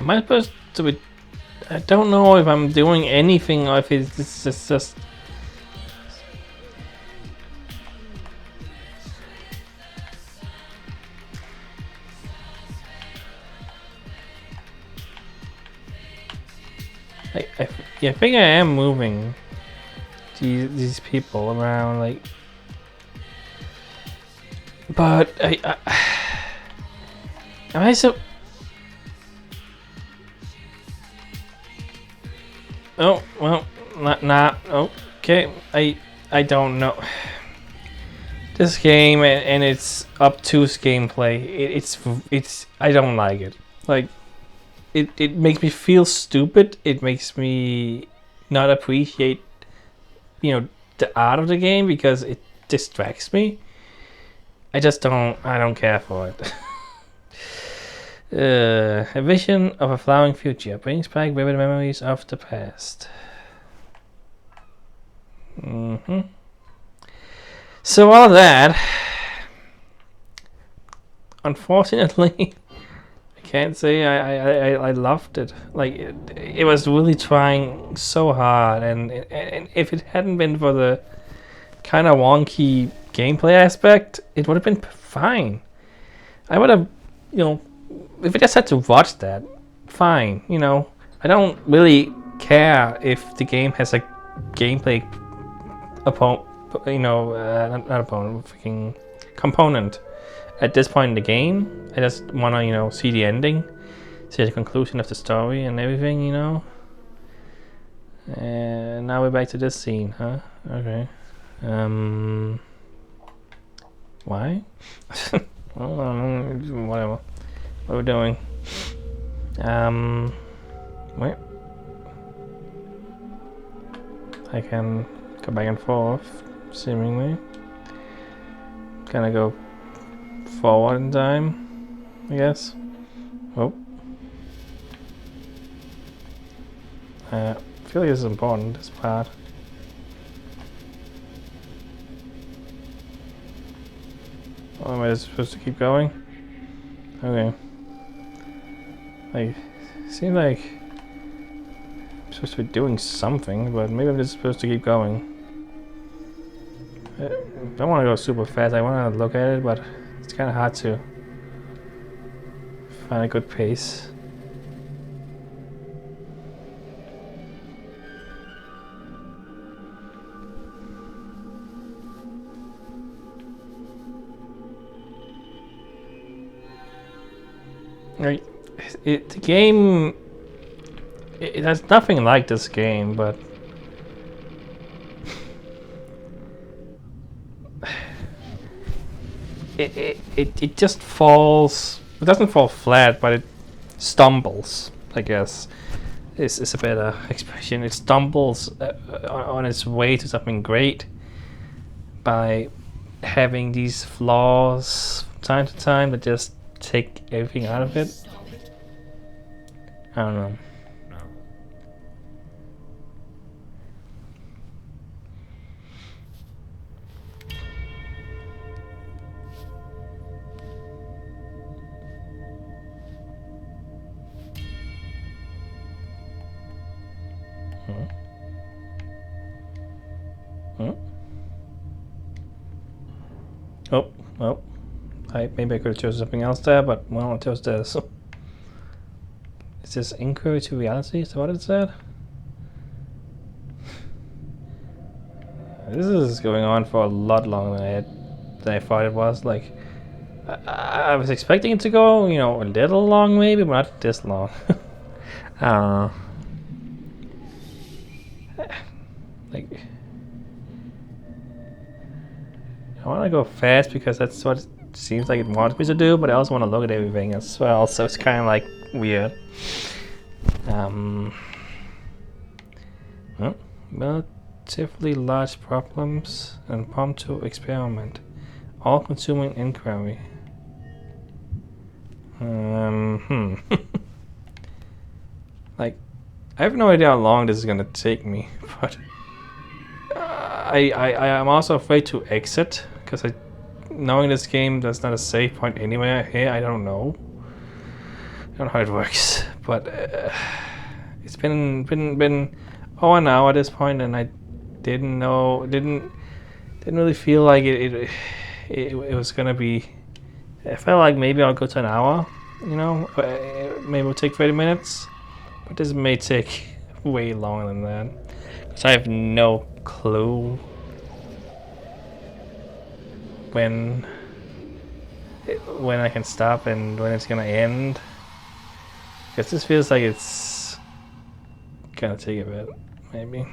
S1: Am I supposed to be... I don't know if I'm doing anything or if it's just... I think I am moving these people around, like... But am I so... Oh, well, not okay. I don't know. This game and its obtuse gameplay, it's I don't like it. Like, it makes me feel stupid. It makes me not appreciate, the art of the game because it distracts me. I don't care for it. A vision of a flowering future brings back vivid memories of the past. So all that, unfortunately, I can't say I loved it. Like it was really trying so hard, and if it hadn't been for the kind of wonky gameplay aspect, it would have been fine. I would have, if I just had to watch that, fine. I don't really care if the game has a gameplay not opponent, freaking component. At this point in the game, I just want to, see the ending, see the conclusion of the story and everything, And now we're back to this scene, huh? Okay. Why? Whatever. What are we doing? Wait. I can go back and forth, seemingly. Can I go forward in time? I guess. Oh. I feel like this is important, this part. Oh, am I supposed to keep going? Okay. Like, seems like I'm supposed to be doing something, but maybe I'm just supposed to keep going. I don't want to go super fast. I want to look at it, but it's kind of hard to find a good pace. Right, the game, it has nothing like this game, but it just falls. It doesn't fall flat, but it stumbles, I guess. Is a better expression. It stumbles on its way to something great by having these flaws from time to time that just take everything out of it. I don't know. Oh, well. Maybe I could have chosen something else there, but well, I chose this. Is this inquiry to reality? Is that what it said? This is going on for a lot longer than I thought it was. Like, I was expecting it to go, a little long maybe, but not this long. I don't know. Like, I want to go fast because that's what it seems like it wants me to do, but I also want to look at everything as well, so it's kind of like weird. Relatively large problems and prompt to experiment. All-consuming inquiry. Like, I have no idea how long this is gonna take me, but I am also afraid to exit because knowing this game there's not a save point anywhere here. I don't know how it works, but it's been over an hour at this point, and I didn't really feel like it was gonna be. I felt like maybe I'll go to an hour, you know, maybe it'll take 30 minutes, but this may take way longer than that, because I have no clue when I can stop and when it's gonna end, because this feels like it's gonna take a bit, maybe.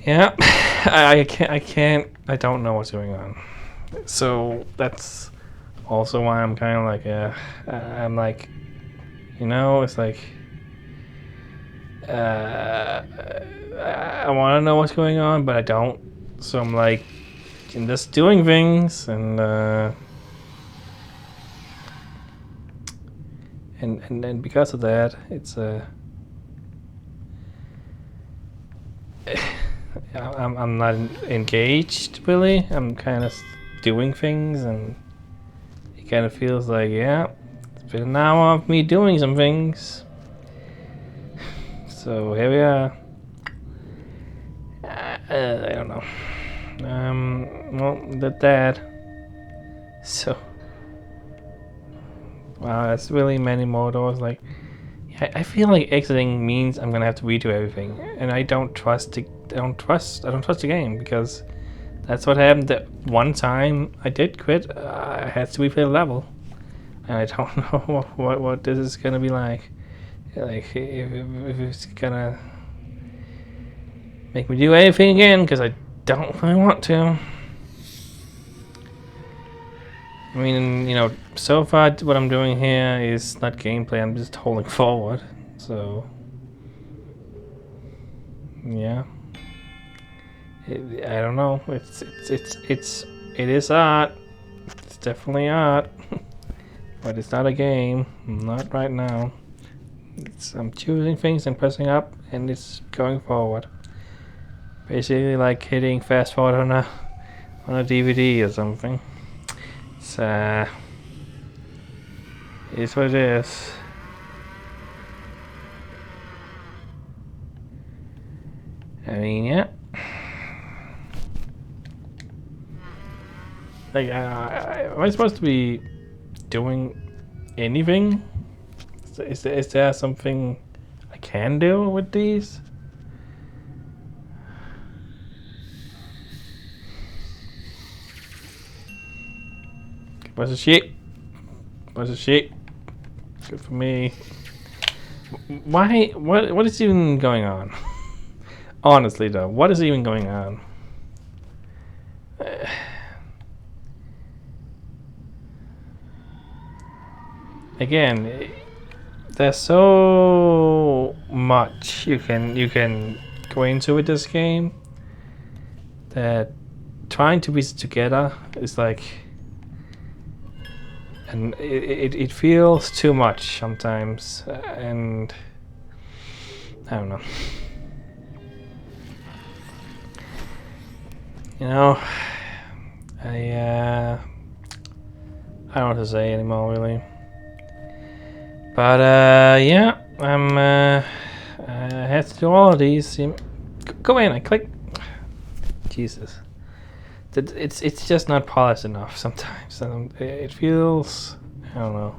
S1: Yeah, I don't know what's going on. So that's also why I'm kind of like, I'm like, you know, it's like, I want to know what's going on, but I don't. So I'm like, I'm just doing things, and because of that, it's I'm not engaged really. I'm kind of doing things, and it kind of feels like, yeah, it's been an hour of me doing some things. So here we are. I don't know. Well, that. So, wow, that's really many more doors. Like, I feel like exiting means I'm gonna have to redo everything, and I don't trust the game, because that's what happened that one time I did quit. I had to replay the level, and I don't know what this is gonna be like. Like, if it's gonna make me do anything again, because I don't really want to. I mean, you know, so far what I'm doing here is not gameplay. I'm just holding forward. So, yeah. I don't know. It is art. It's definitely art, but it's not a game. Not right now. I'm choosing things and pressing up, and it's going forward. Basically, like hitting fast forward on a DVD or something. It's it is what it is. I mean, yeah. Like, am I supposed to be doing anything? Is there something I can do with these? Where's the sheep? Where's the sheep? Good for me. Why? What is even going on? Honestly, though, what is even going on? Again, there's so much you can go into with this game that trying to piece it together is like, and it feels too much sometimes, and I don't know. You know, I don't know what to say anymore, really. But yeah, I have to do all of these. Go in. I click. Jesus, it's just not polished enough sometimes. It feels, I don't know.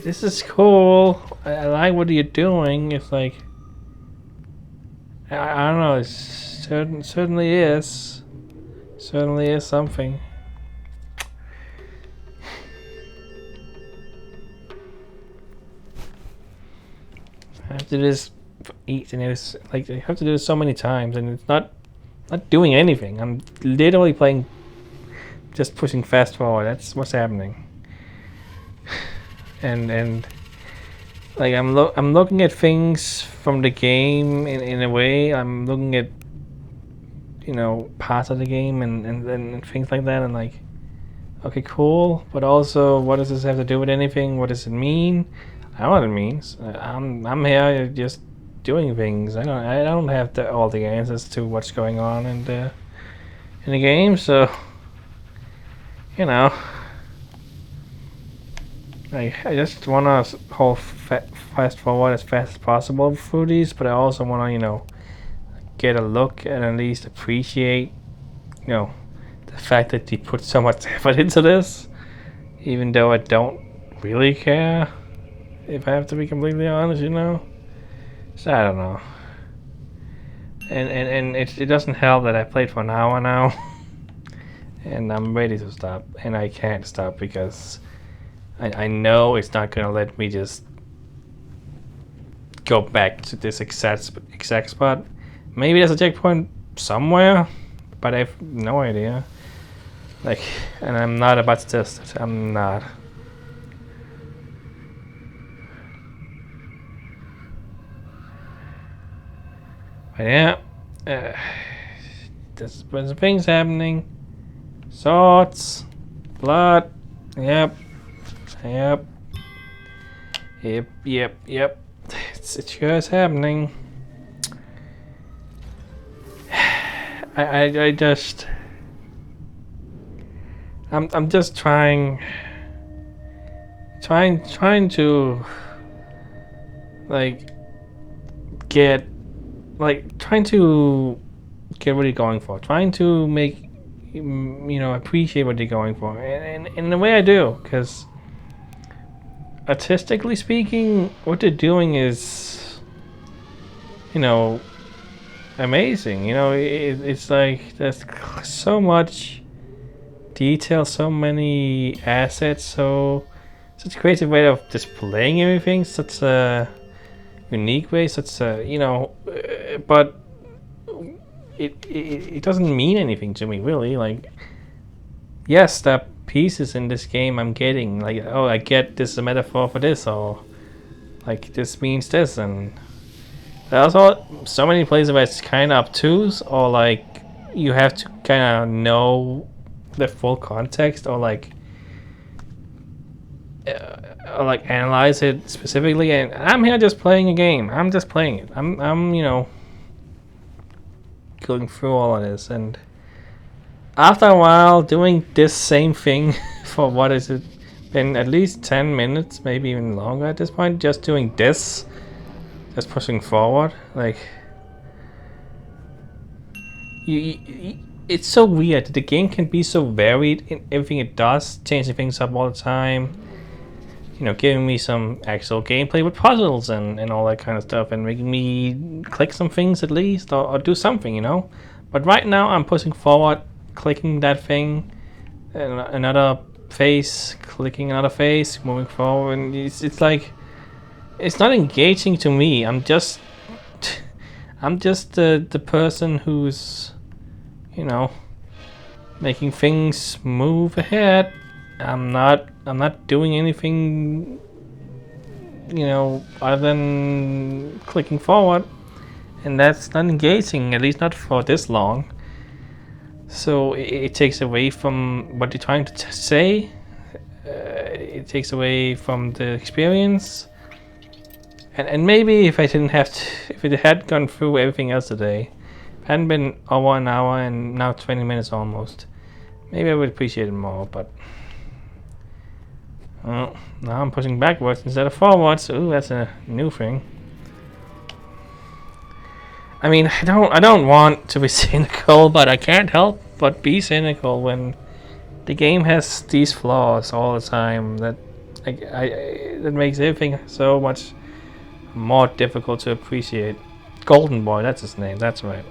S1: This is cool. I like what you're doing. It's like, I don't know. It certainly is. Certainly is something. I have to do this for each, and it was like I have to do this so many times, and it's not doing anything. I'm literally playing, just pushing fast forward. That's what's happening. And like I'm looking at things from the game in a way. I'm looking at, you know, parts of the game and things like that, and like, okay, cool, but also, what does this have to do with anything? What does it mean? I know what it means. I'm here just doing things. I don't have all the answers to what's going on in the game, so you know, I just wanna fast forward as fast as possible through these, but I also wanna, you know, get a look and at least appreciate, you know, the fact that he put so much effort into this, even though I don't really care, if I have to be completely honest, you know. So I don't know. And it doesn't help that I played for an hour now, and I'm ready to stop, and I can't stop because I know it's not gonna let me just go back to this exact spot. Maybe there's a checkpoint somewhere, but I have no idea. Like, and I'm not about to test it. I'm not. But yeah, there's some things happening. Swords, blood. Yep. It sure is happening. I just I'm just trying to get what you're going for, trying to make, you know, appreciate what you're going for, and in a way I do, because artistically speaking, what they're doing is, you know, amazing. You know, it's like there's so much detail, so many assets, such a creative way of displaying everything, such a unique way, such a, you know, but it doesn't mean anything to me, really. Like, yes, the pieces in this game I'm getting, like, oh, I get this a metaphor for this, or like this means this, and there's also so many places where it's kind of obtuse, or like you have to kind of know the full context, or like analyze it specifically. And I'm here just playing a game. I'm just playing it. I'm you know, going through all of this, and after a while doing this same thing for what is it, been at least 10 minutes, maybe even longer at this point, just doing this, just pushing forward, like, it's so weird. The game can be so varied in everything it does, changing things up all the time, you know, giving me some actual gameplay with puzzles and all that kind of stuff, and making me click some things at least, or do something, you know. But right now I'm pushing forward, clicking that thing, and another face, clicking another face, moving forward, and it's like, it's not engaging to me. I'm just the person who's, you know, making things move ahead. I'm not doing anything, you know, other than clicking forward, and that's not engaging, at least not for this long. So it takes away from what you're trying to say. It takes away from the experience. And maybe if I didn't have to, if it had gone through everything else today, if it hadn't been over an hour and now 20 minutes almost, maybe I would appreciate it more. But now I'm pushing backwards instead of forwards. Ooh, that's a new thing. I mean, I don't want to be cynical, but I can't help but be cynical when the game has these flaws all the time. That that makes everything so much more difficult to appreciate. Golden Boy, that's his name. That's right.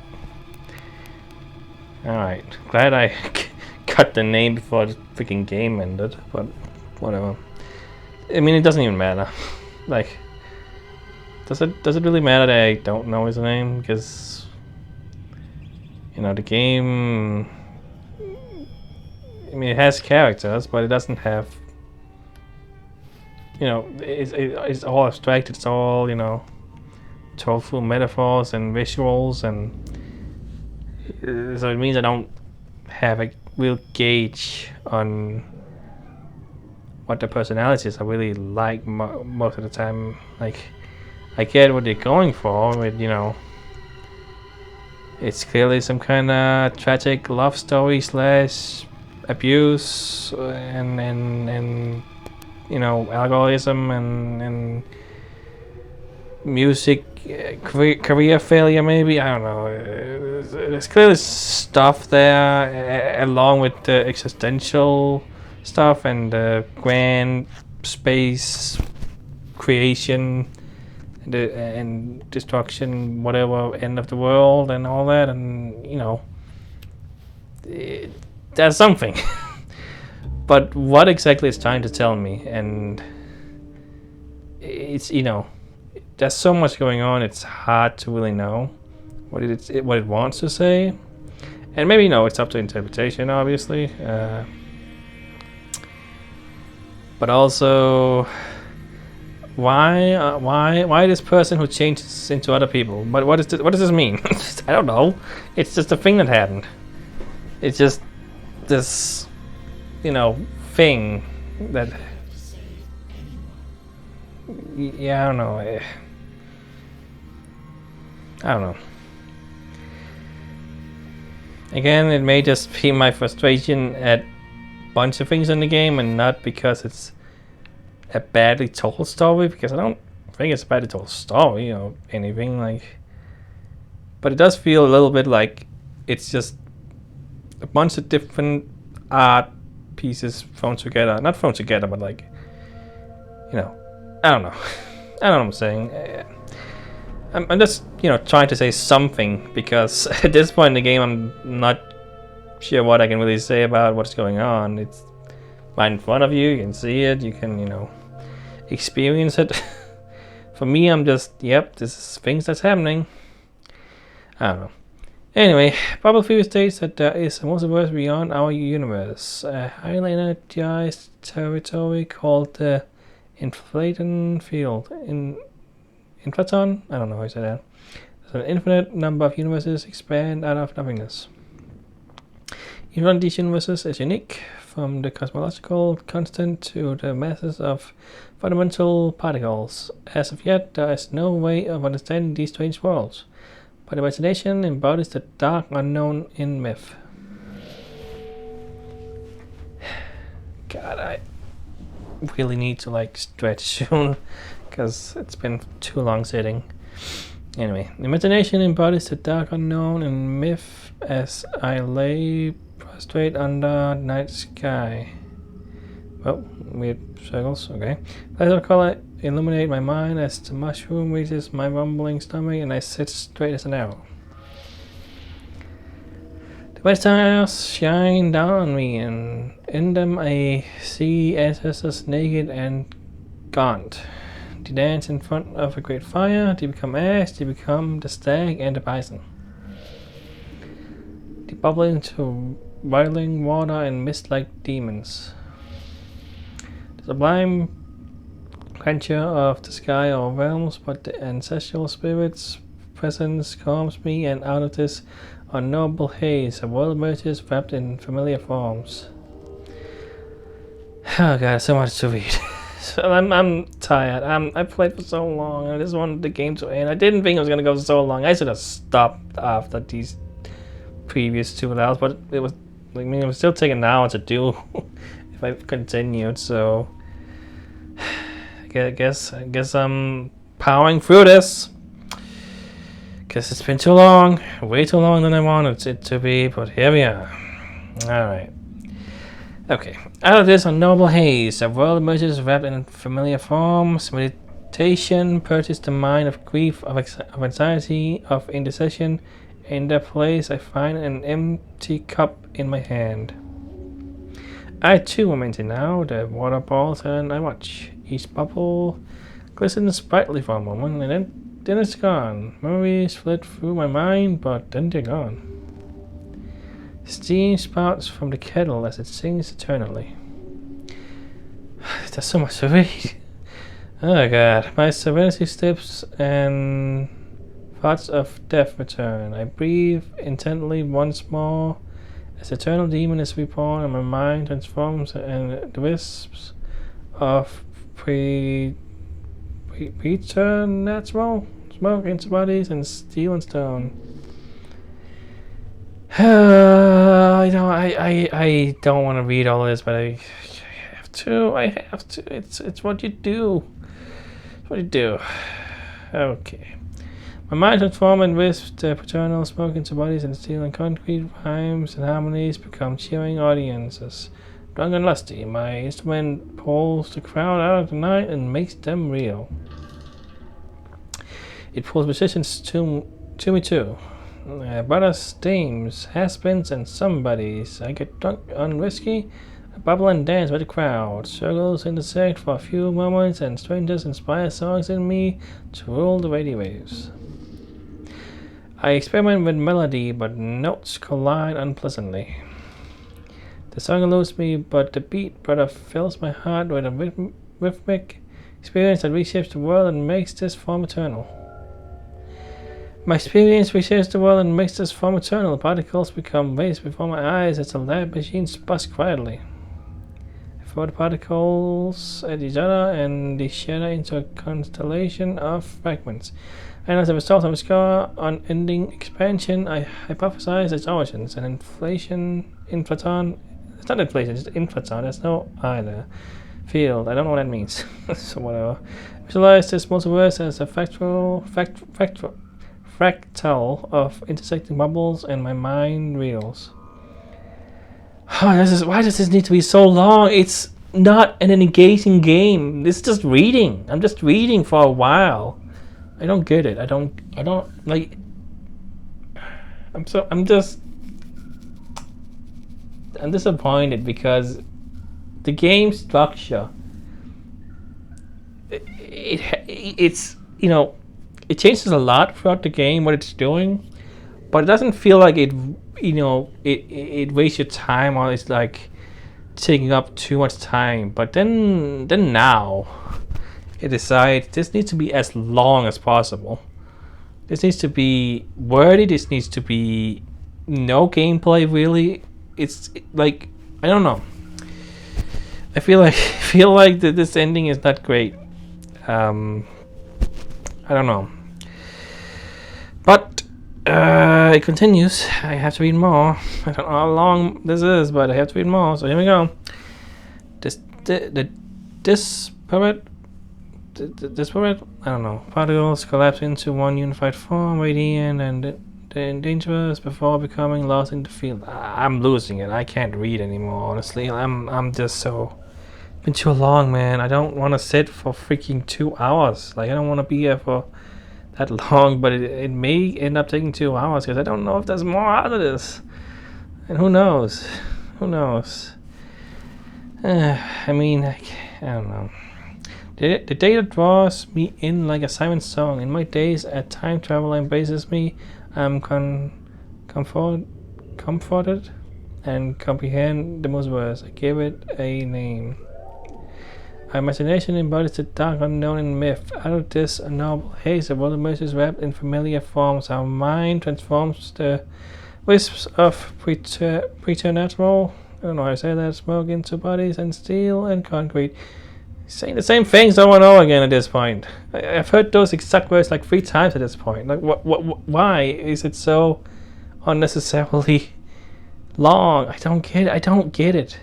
S1: All right. Glad I cut the name before the freaking game ended, but whatever. I mean, it doesn't even matter. Like, does it really matter that I don't know his name? Because, you know, the game, I mean, it has characters, but it doesn't have, you know, it's all abstract. It's all, you know, told through metaphors and visuals, and so it means I don't have a real gauge on what the personalities are really like most of the time. Like, I get what they're going for with, you know, it's clearly some kind of tragic love story slash abuse and you know, alcoholism and music career failure, maybe. I don't know. There's clearly stuff there, along with the existential stuff and the grand space creation and destruction, whatever, end of the world and all that, and you know, there's something. But what exactly it's trying to tell me, and it's, you know, there's so much going on. It's hard to really know what it wants to say, and maybe, you know, it's up to interpretation, obviously. But also, why this person who changes into other people? But what does this mean? I don't know. It's just a thing that happened. It's just this, you know, thing that. Yeah, I don't know. I don't know. Again, it may just be my frustration at a bunch of things in the game, and not because it's a badly told story, because I don't think it's a badly told story or anything, like. But it does feel a little bit like it's just a bunch of different art pieces thrown together. Not thrown together, but like, you know, I don't know. I don't know what I'm saying. I'm just, you know, trying to say something, because at this point in the game I'm not sure what I can really say about what's going on. It's right in front of you, you can see it, you can, you know, experience it. For me, I'm just, yep, this is things that's happening. I don't know. Anyway, Bubble Theory states that there is a multiverse beyond our universe, a highly energized territory called the Inflaton Field. Inflaton? I don't know how you say that. There's an infinite number of universes expand out of nothingness. Each one of these universes is unique, from the cosmological constant to the masses of fundamental particles. As of yet, there is no way of understanding these strange worlds, but imagination embodies the dark unknown in myth. God, I really need to like stretch soon, because it's been too long sitting. Anyway, imagination embodies the dark unknown in myth as I lay prostrate under night sky. Oh, weird circles, okay. Pleasant color illuminate my mind as the mushroom reaches my rumbling stomach and I sit straight as an arrow. The white stars shine down on me, and in them I see ancestors naked and gaunt. They dance in front of a great fire, they become ash, they become the stag and the bison. They bubble into boiling water and mist like demons. The sublime creature of the sky overwhelms, but the ancestral spirit's presence calms me, and out of this unknowable haze, a world emerges wrapped in familiar forms. Oh god, so much to read. So I'm tired. I played for so long. I just wanted the game to end. I didn't think it was gonna go so long. I should have stopped after these previous 2 hours, but it was, I mean, it was still taking an hour to do if I continued. So I guess I'm powering through this, because it's been too long, way too long than I wanted it to be. But here we are. All right. Okay, out of this unknowable haze, a world emerges wrapped in familiar forms. Meditation purges the mind of grief, of anxiety, of indecision. In that place, I find an empty cup in my hand. I too am empty now. The water boils and I watch. Each bubble glistens brightly for a moment, and then it's gone. Memories flit through my mind, but then they're gone. Steam spouts from the kettle as it sings eternally. There's so much to read. Oh god. My serenity slips and thoughts of death return. I breathe intently once more as eternal demon is reborn and my mind transforms and the wisps of preternatural smoke into bodies and steel and stone. I don't want to read all this, but I have to. It's what you do. It's what you do. Okay. My mind transforms and wisps the paternal smoke into bodies and steel and concrete. Rhymes and harmonies become cheering audiences. Drunk and lusty, my instrument pulls the crowd out of the night and makes them real. It pulls musicians to me too. Brothers, dames, has-beens, and somebodies. I get drunk on whiskey, I bubble and dance with the crowd. Circles intersect for a few moments, and strangers inspire songs in me to rule the radio waves. I experiment with melody, but notes collide unpleasantly. The song eludes me, but the beat brother fills my heart with a rhythmic experience that reshapes the world and makes this form eternal. My experience reshapes the world and makes this form eternal. Particles become waves before my eyes as the lab machines buzz quietly. I throw the particles at each other and they shatter into a constellation of fragments. And as a result of a unending expansion, I hypothesize its origins. An inflaton. It's not inflation, it's inflaton. There's no I there. Field. I don't know what that means. So whatever. Visualize this multiverse as a fractal of intersecting bubbles, and my mind reels. Why does this need to be so long? It's not an engaging game. It's just reading. I'm just reading for a while. I don't get it. I don't like. I'm disappointed because the game structure. It's it changes a lot throughout the game what it's doing, but it doesn't feel like it wastes your time or it's like taking up too much time. But then now it decides this needs to be as long as possible. This needs to be wordy. This needs to be no gameplay really. It's like I don't know. I feel like that this ending is not great. I don't know. But it continues. I have to read more. I don't know how long this is, but I have to read more. So here we go. Disparate, I don't know. Particles collapse into one unified form, radiant and dangerous before becoming lost in the field. I'm losing it. I can't read anymore. Honestly, I'm just so. Been too long, man. I don't want to sit for freaking 2 hours. Like I don't want to be here for that long, but it may end up taking 2 hours because I don't know if there's more out of this. And who knows? Who knows? I mean, I don't know. The data draws me in like a Simon song. In my days at time travel embraces me. I'm comforted and comprehend the multiverse. I give it a name. Our imagination embodies the dark unknown in myth. Out of this unknowable haze, the world emerges wrapped in familiar forms. Our mind transforms the wisps of preternatural, I don't know how to say that, smoke into bodies and steel and concrete. Saying the same things over and over again at this point. I've heard those exact words like 3 times at this point. Like, why is it so unnecessarily long? I don't get it.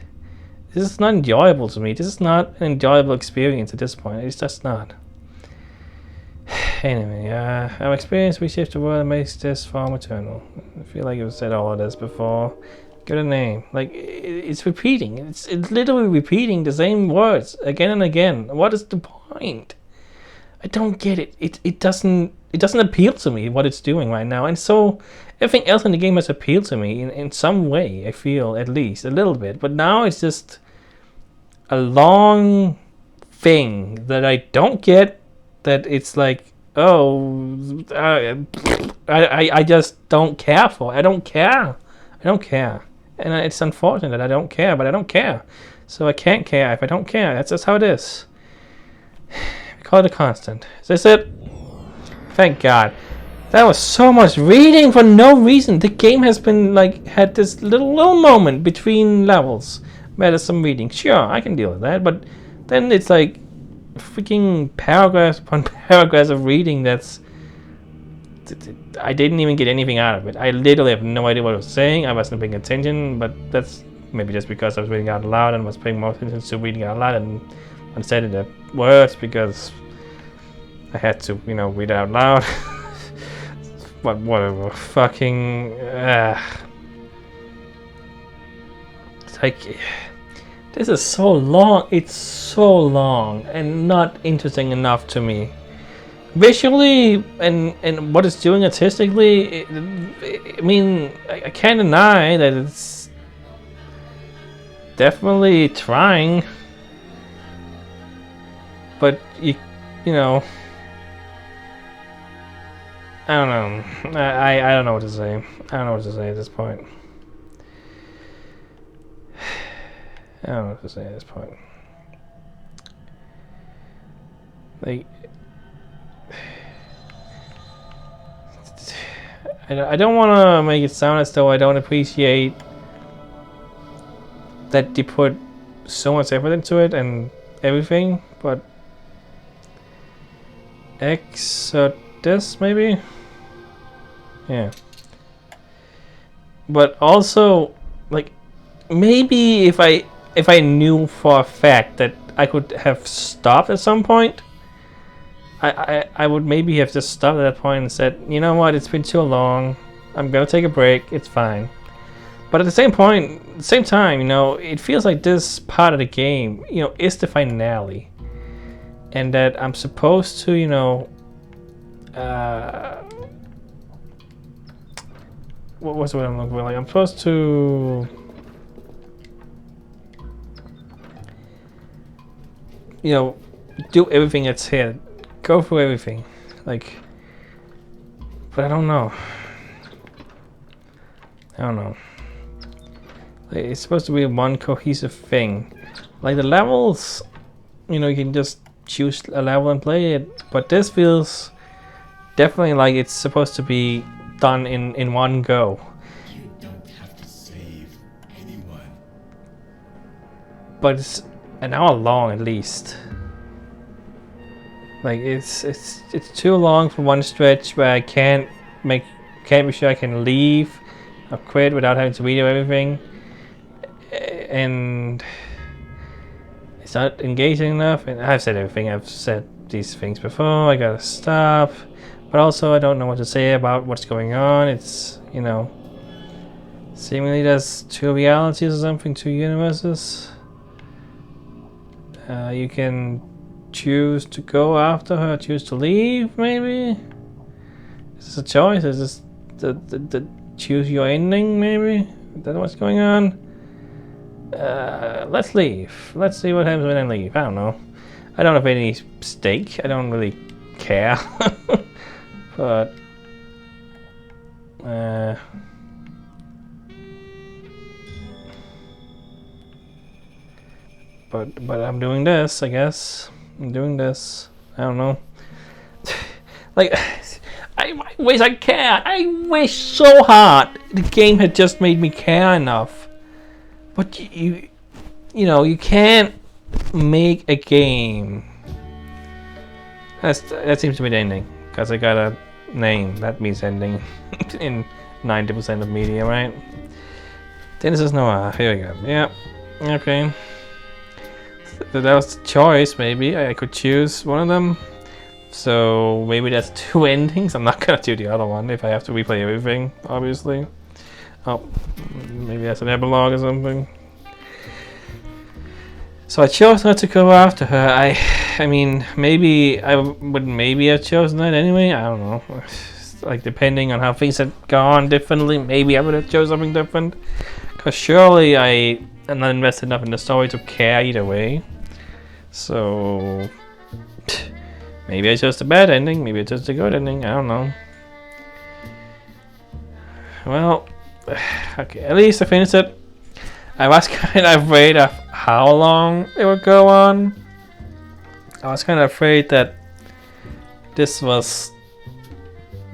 S1: This is not enjoyable to me. This is not an enjoyable experience at this point. It's just not. Anyway, our experience reshapes the world and makes this form eternal. I feel like you've said all of this before. Give it a name. Like it's repeating. It's literally repeating the same words again and again. What is the point? I don't get it. It doesn't appeal to me what it's doing right now. And so everything else in the game has appealed to me in some way. I feel at least a little bit. But now it's just a long thing that I don't get. That it's like I just don't care for. I don't care. And it's unfortunate that I don't care, but I don't care. So I can't care if I don't care. That's just how it is. We call it a constant. Is this it? Thank God. That was so much reading for no reason. The game has been like had this little moment between levels where there's some reading. Sure, I can deal with that, but then it's like freaking paragraphs upon paragraphs of reading that's... I didn't even get anything out of it. I literally have no idea what it was saying. I wasn't paying attention, but that's maybe just because I was reading out loud and was paying more attention to reading out loud and instead of the words because I had to, you know, read out loud. But whatever. Fucking... It's like... This is so long. It's so long and not interesting enough to me. Visually and what it's doing artistically, I mean, I can't deny that it's definitely trying. But you know, I don't know. I don't know what to say. I don't know what to say at this point. I don't know what to say at this point. Like, I don't want to make it sound as though I don't appreciate that they put so much effort into it and everything, but Exodus maybe? Yeah. But also, like, maybe if I knew for a fact that I could have stopped at some point, I would maybe have just stopped at that point and said, you know what, it's been too long, I'm gonna take a break, it's fine. But at the same time, you know, it feels like this part of the game, you know, is the finale. And that I'm supposed to, you know, what's the word I'm looking for? Like, I'm supposed to, you know, do everything that's here. Go through everything. Like, but I don't know. I don't know. Like, it's supposed to be one cohesive thing. Like, the levels, you know, you can just choose a level and play it. But this feels definitely like it's supposed to be done in one go.
S9: You don't have to save anyone.
S1: But it's an hour long at least. Like, it's too long for one stretch where I can't be sure I can leave or quit without having to read everything, and it's not engaging enough. And I've said everything. I've said these things before. I gotta stop. But also, I don't know what to say about what's going on. It's, you know, seemingly there's two realities or something, two universes. You can choose to go after her, choose to leave, maybe? Is this a choice? Is this the choose your ending, maybe? Is that what's going on? Let's leave. Let's see what happens when I leave. I don't know. I don't have any stake. I don't really care. But but I'm doing this, I guess. I'm doing this. I don't know. Like, I wish I cared. I wish so hard the game had just made me care enough. But you know, you can't make a game. That seems to be the ending. Because I got a name. That means ending in 90% of media, right? Then this is Noir. Here we go. Yeah. Okay. That was the choice, maybe. I could choose one of them. So maybe that's two endings. I'm not gonna do the other one if I have to replay everything, obviously. Oh, maybe that's an epilogue or something. So I chose not to go after her. I mean, maybe I would maybe have chosen that anyway. I don't know. Like, depending on how things had gone differently, maybe I would have chosen something different. Because surely I'm not invested enough in the story to care either way. So maybe I chose the bad ending, maybe I chose the good ending, I don't know. Well, okay, at least I finished it. I was kind of afraid of how long it would go on. I was kind of afraid that this was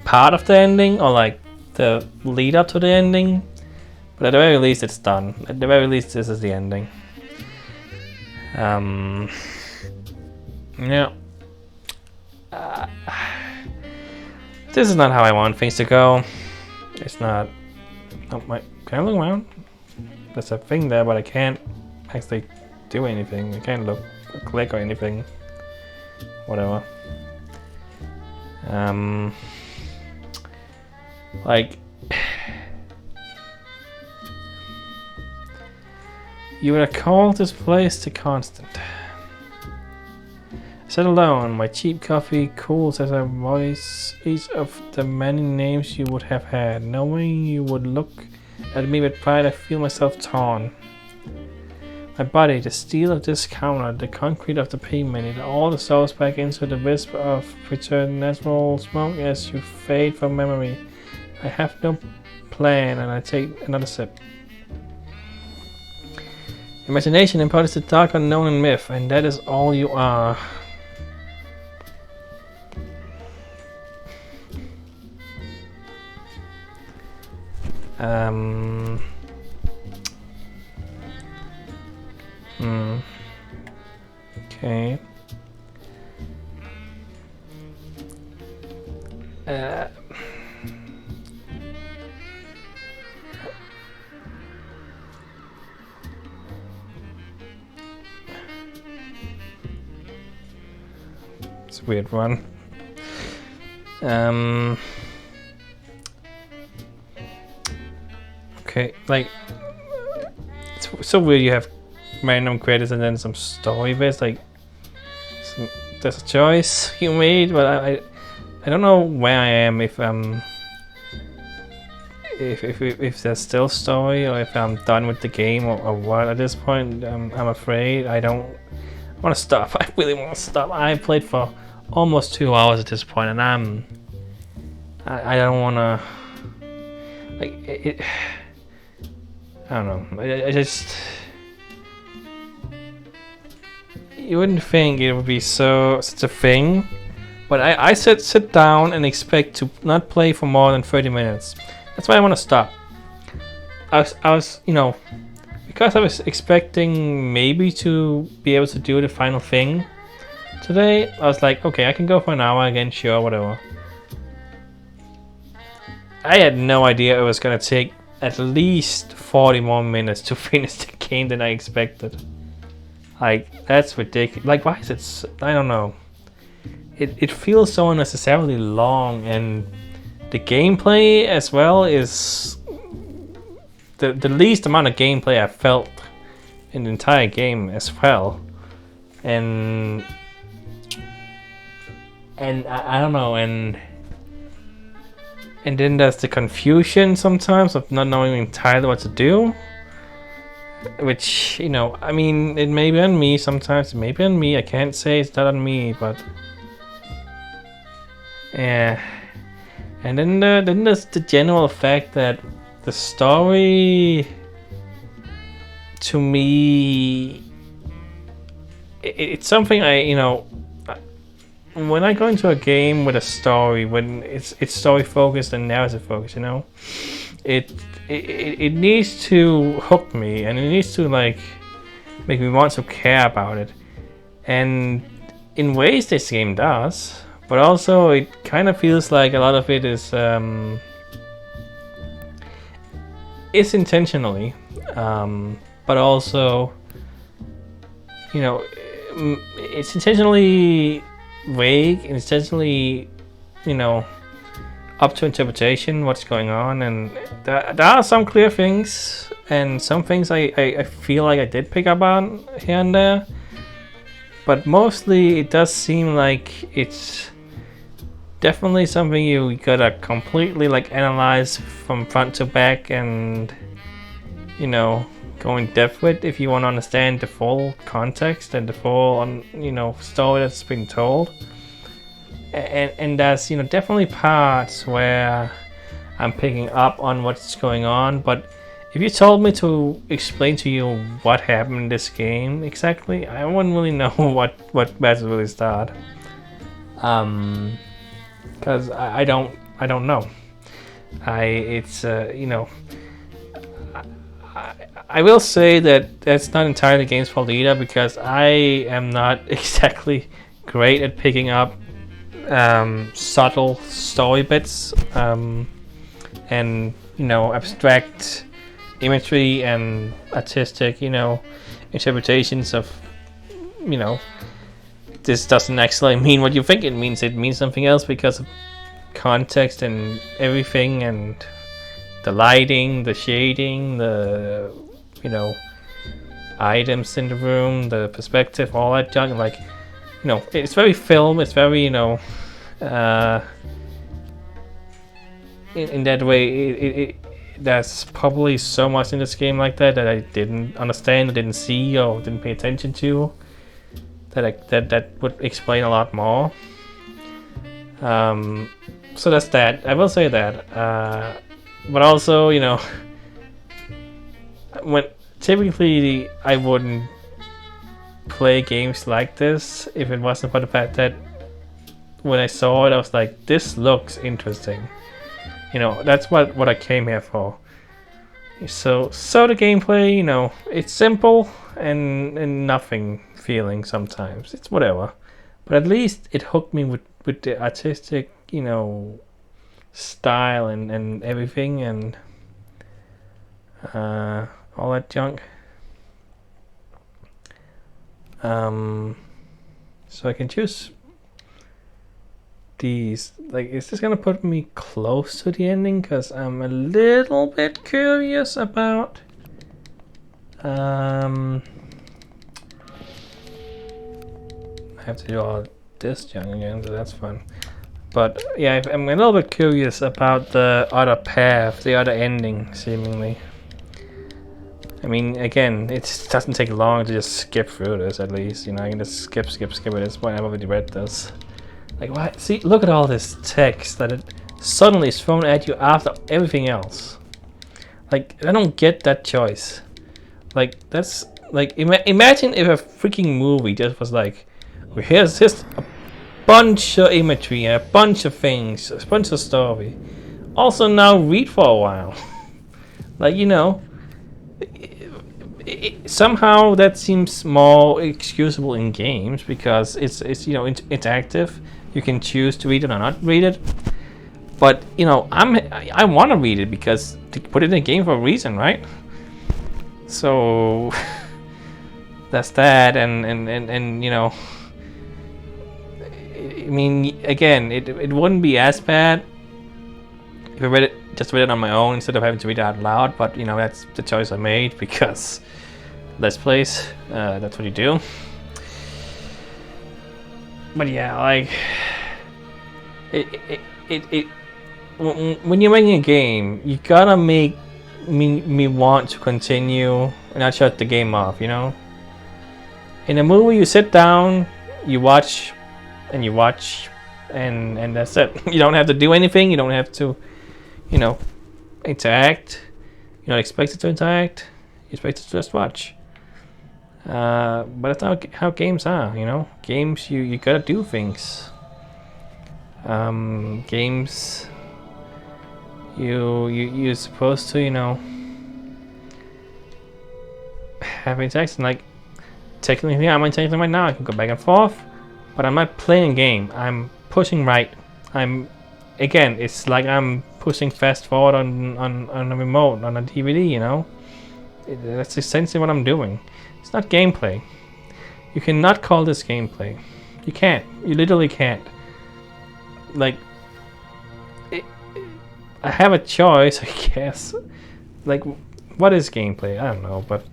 S1: part of the ending, or like the lead up to the ending. But at the very least, it's done. At the very least, this is the ending. Yeah. This is not how I want things to go. It's not. Oh my! Can I look around? There's a thing there, but I can't actually do anything. I can't look, click or anything. Whatever. Like. You would have called this place the Constant. Sit alone, my cheap coffee cools as I voice each of the many names you would have had. Knowing you would look at me with pride, I feel myself torn. My body, the steel of this counter, the concrete of the pavement, it all dissolves back into the wisp of preternatural smoke as you fade from memory. I have no plan, and I take another sip. Imagination embodies the dark unknown and myth, and that is all you are. Okay. It's a weird one. Okay, like, it's so weird you have random credits and then some story bits, like, there's a choice you made, but I don't know where I am, if there's still story, or if I'm done with the game, or what. At this point, I'm afraid I want to stop. I really want to stop. I played for almost 2 hours at this point, and I don't want to, like, it I don't know. I just, you wouldn't think it would be such a thing, but I said sit down and expect to not play for more than 30 minutes. That's why I want to stop. I was, you know, because I was expecting maybe to be able to do the final thing today. I was like, okay, I can go for an hour again, sure, whatever. I had no idea it was gonna take at least 40 more minutes to finish the game than I expected. Like, that's ridiculous. Like, why is it I don't know. It feels so unnecessarily long, and the gameplay as well is the least amount of gameplay I felt in the entire game as well. And I don't know, and then there's the confusion sometimes of not knowing entirely what to do. Which, you know, I mean, it may be on me sometimes, it may be on me, I can't say it's not on me, but yeah. And then there's the general fact that the story, to me, it's something you know, when I go into a game with a story, when it's story focused and narrative focused, you know, it needs to hook me, and it needs to, like, make me want to care about it. And in ways this game does, but also it kind of feels like a lot of it is intentionally, but also, you know, it's intentionally vague and intentionally, you know, up to interpretation what's going on. And there are some clear things, and some things I feel like I did pick up on here and there, but mostly it does seem like it's definitely something you gotta completely, like, analyze from front to back, and, you know, go in depth with if you want to understand the full context and the full, you know, story that's been told. And there's, you know, definitely parts where I'm picking up on what's going on, but if you told me to explain to you what happened in this game exactly, I wouldn't really know where to really start. Because I don't know. You know, I will say that that's not entirely the game's fault either, because I am not exactly great at picking up subtle story bits and abstract imagery and artistic interpretations of this doesn't actually mean what you think it means. It means something else because of context and everything, and the lighting, the shading, the items in the room, the perspective, all that junk. Like it's very film. It's very in that way. There's probably so much in this game like that I didn't understand, or didn't see, or didn't pay attention to. That would explain a lot more. So that's that. I will say that. But also, when typically I wouldn't play games like this if it wasn't for the fact that when I saw it, I was like, this looks interesting. That's what I came here for. So the gameplay, it's simple and nothing feeling sometimes. It's whatever. But at least it hooked me with the artistic, style and everything and all that junk. So I can choose these. Like, is this gonna put me close to the ending? Because I'm a little bit curious about I have to do all this junk again, so that's fun. But yeah, I'm a little bit curious about the other path, the other ending, seemingly. I mean, again, it doesn't take long to just skip through this, at least. I can just skip at this point. I've already read this. Like, what? See, look at all this text that it suddenly is thrown at you after everything else. Like, I don't get that choice. Like, that's... Like, imagine if a freaking movie just was like, well, here's just a bunch of imagery and a bunch of things, a bunch of story. Also, now read for a while. Like, somehow that seems more excusable in games because it's interactive. You can choose to read it or not read it. But I want to read it because to put it in a game for a reason, right? So that's that, and I mean, again, it wouldn't be as bad if I read it on my own instead of having to read it out loud. But that's the choice I made because Let's Plays, that's what you do. But yeah, like when you're making a game, you gotta make me want to continue and not shut the game off. In a movie, you sit down, you watch, and that's it. You don't have to do anything. You don't have to, interact. You're not expected to interact. You're expected to just watch. But that's not how games are. Games, you gotta do things. Games, you're supposed to have interaction. Like, technically, I'm interacting right now. I can go back and forth, but I'm not playing a game. I'm pushing right. It's like I'm pushing fast forward on a remote, on a DVD. That's essentially what I'm doing. It's not gameplay. You cannot call this gameplay. You can't. You literally can't. Like, I have a choice, I guess. Like, what is gameplay? I don't know, but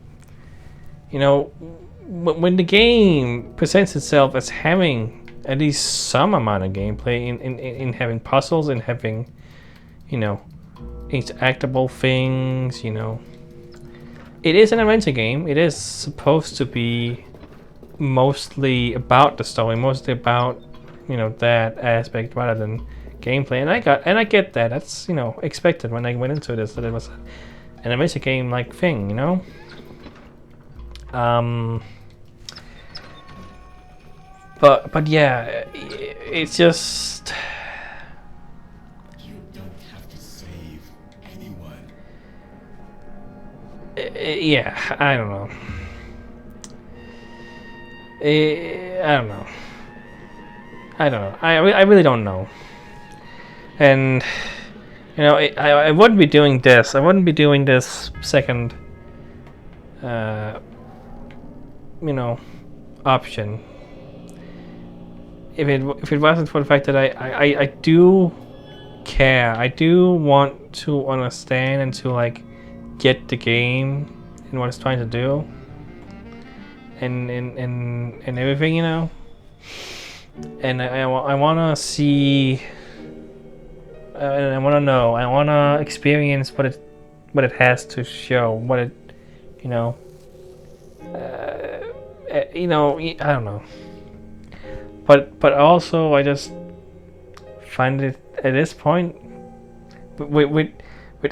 S1: when the game presents itself as having at least some amount of gameplay in having puzzles and having interactable things, it is an adventure game. It is supposed to be mostly about the story, mostly about that aspect rather than gameplay. And I get that. That's expected when I went into this, that it was an adventure game like thing, But yeah, it's just.
S9: You don't have to save anyone.
S1: Yeah, I don't know. I don't know. I don't know. I really don't know. And you know, I wouldn't be doing this. I wouldn't be doing this second, you know, option if it wasn't for the fact that I do care. I do want to understand and to like get the game and what it's trying to do and everything, you know. And I want to see, and I want to know. I want to experience what it has to show. What it, you know. You know, I don't know. But also I just find it at this point with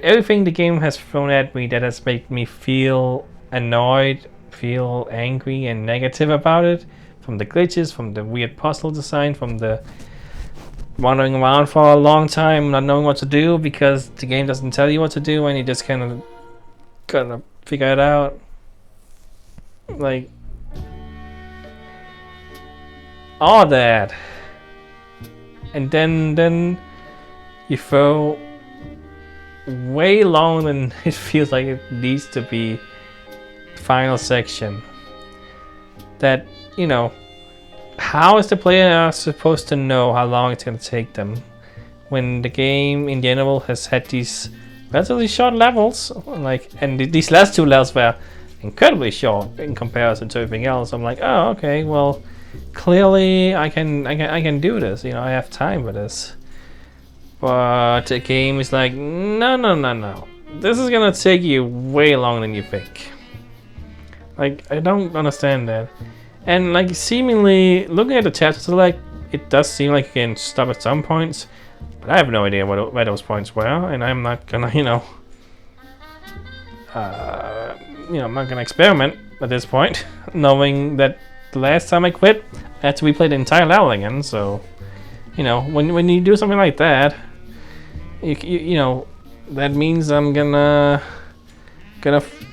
S1: everything the game has thrown at me that has made me feel annoyed, feel angry and negative about it, from the glitches, from the weird puzzle design, from the wandering around for a long time not knowing what to do because the game doesn't tell you what to do and you just kind of gotta figure it out. Like all that, and then you throw way longer than it feels like it needs to be final section that, you know, how is the player supposed to know how long it's going to take them when the game in general has had these relatively short levels, like, and these last two levels were incredibly short in comparison to everything else. I'm like, oh, okay, well, clearly I can do this, you know, I have time for this. But the game is like, no, this is gonna take you way longer than you think. Like, I don't understand that. And like, seemingly looking at the chapter select, it does seem like you can stop at some points, but I have no idea where those points were, and I'm not gonna, you know, I'm not gonna experiment at this point, knowing that the last time I quit, I had to replay the entire level again. So, you know, when you do something like that, you know, that means I'm gonna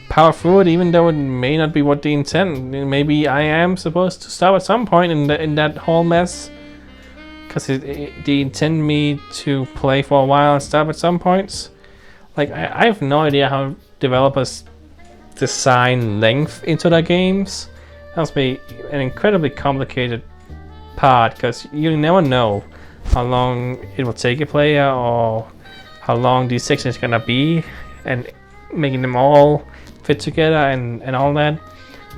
S1: power through it, even though it may not be what the intent. Maybe I am supposed to stop at some point in that whole mess, because they intend me to play for a while and stop at some points. Like, I have no idea how developers design length into their games. That must be an incredibly complicated part, because you never know how long it will take a player or how long these sections are gonna be, and making them all fit together and all that,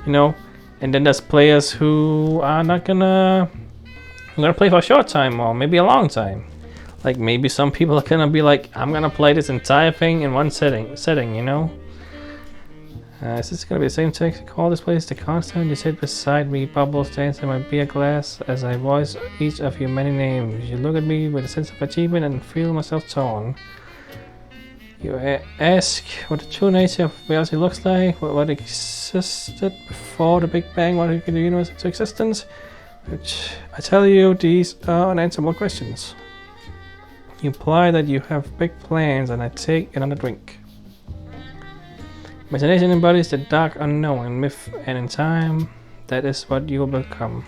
S1: you know. And then there's players who are not gonna play for a short time or maybe a long time. Like, maybe some people are gonna be like, I'm gonna play this entire thing in one setting, you know. Is this gonna be the same text? Call this place the constant. You sit beside me, bubbles dance in my beer glass as I voice each of your many names. You look at me with a sense of achievement and feel myself torn. You ask what the true nature of reality looks like, what existed before the Big Bang, what the universe into existence. Which I tell you, these are unanswerable questions. You imply that you have big plans, and I take another drink. Imagination embodies the dark unknown in myth, and in time, that is what you will become.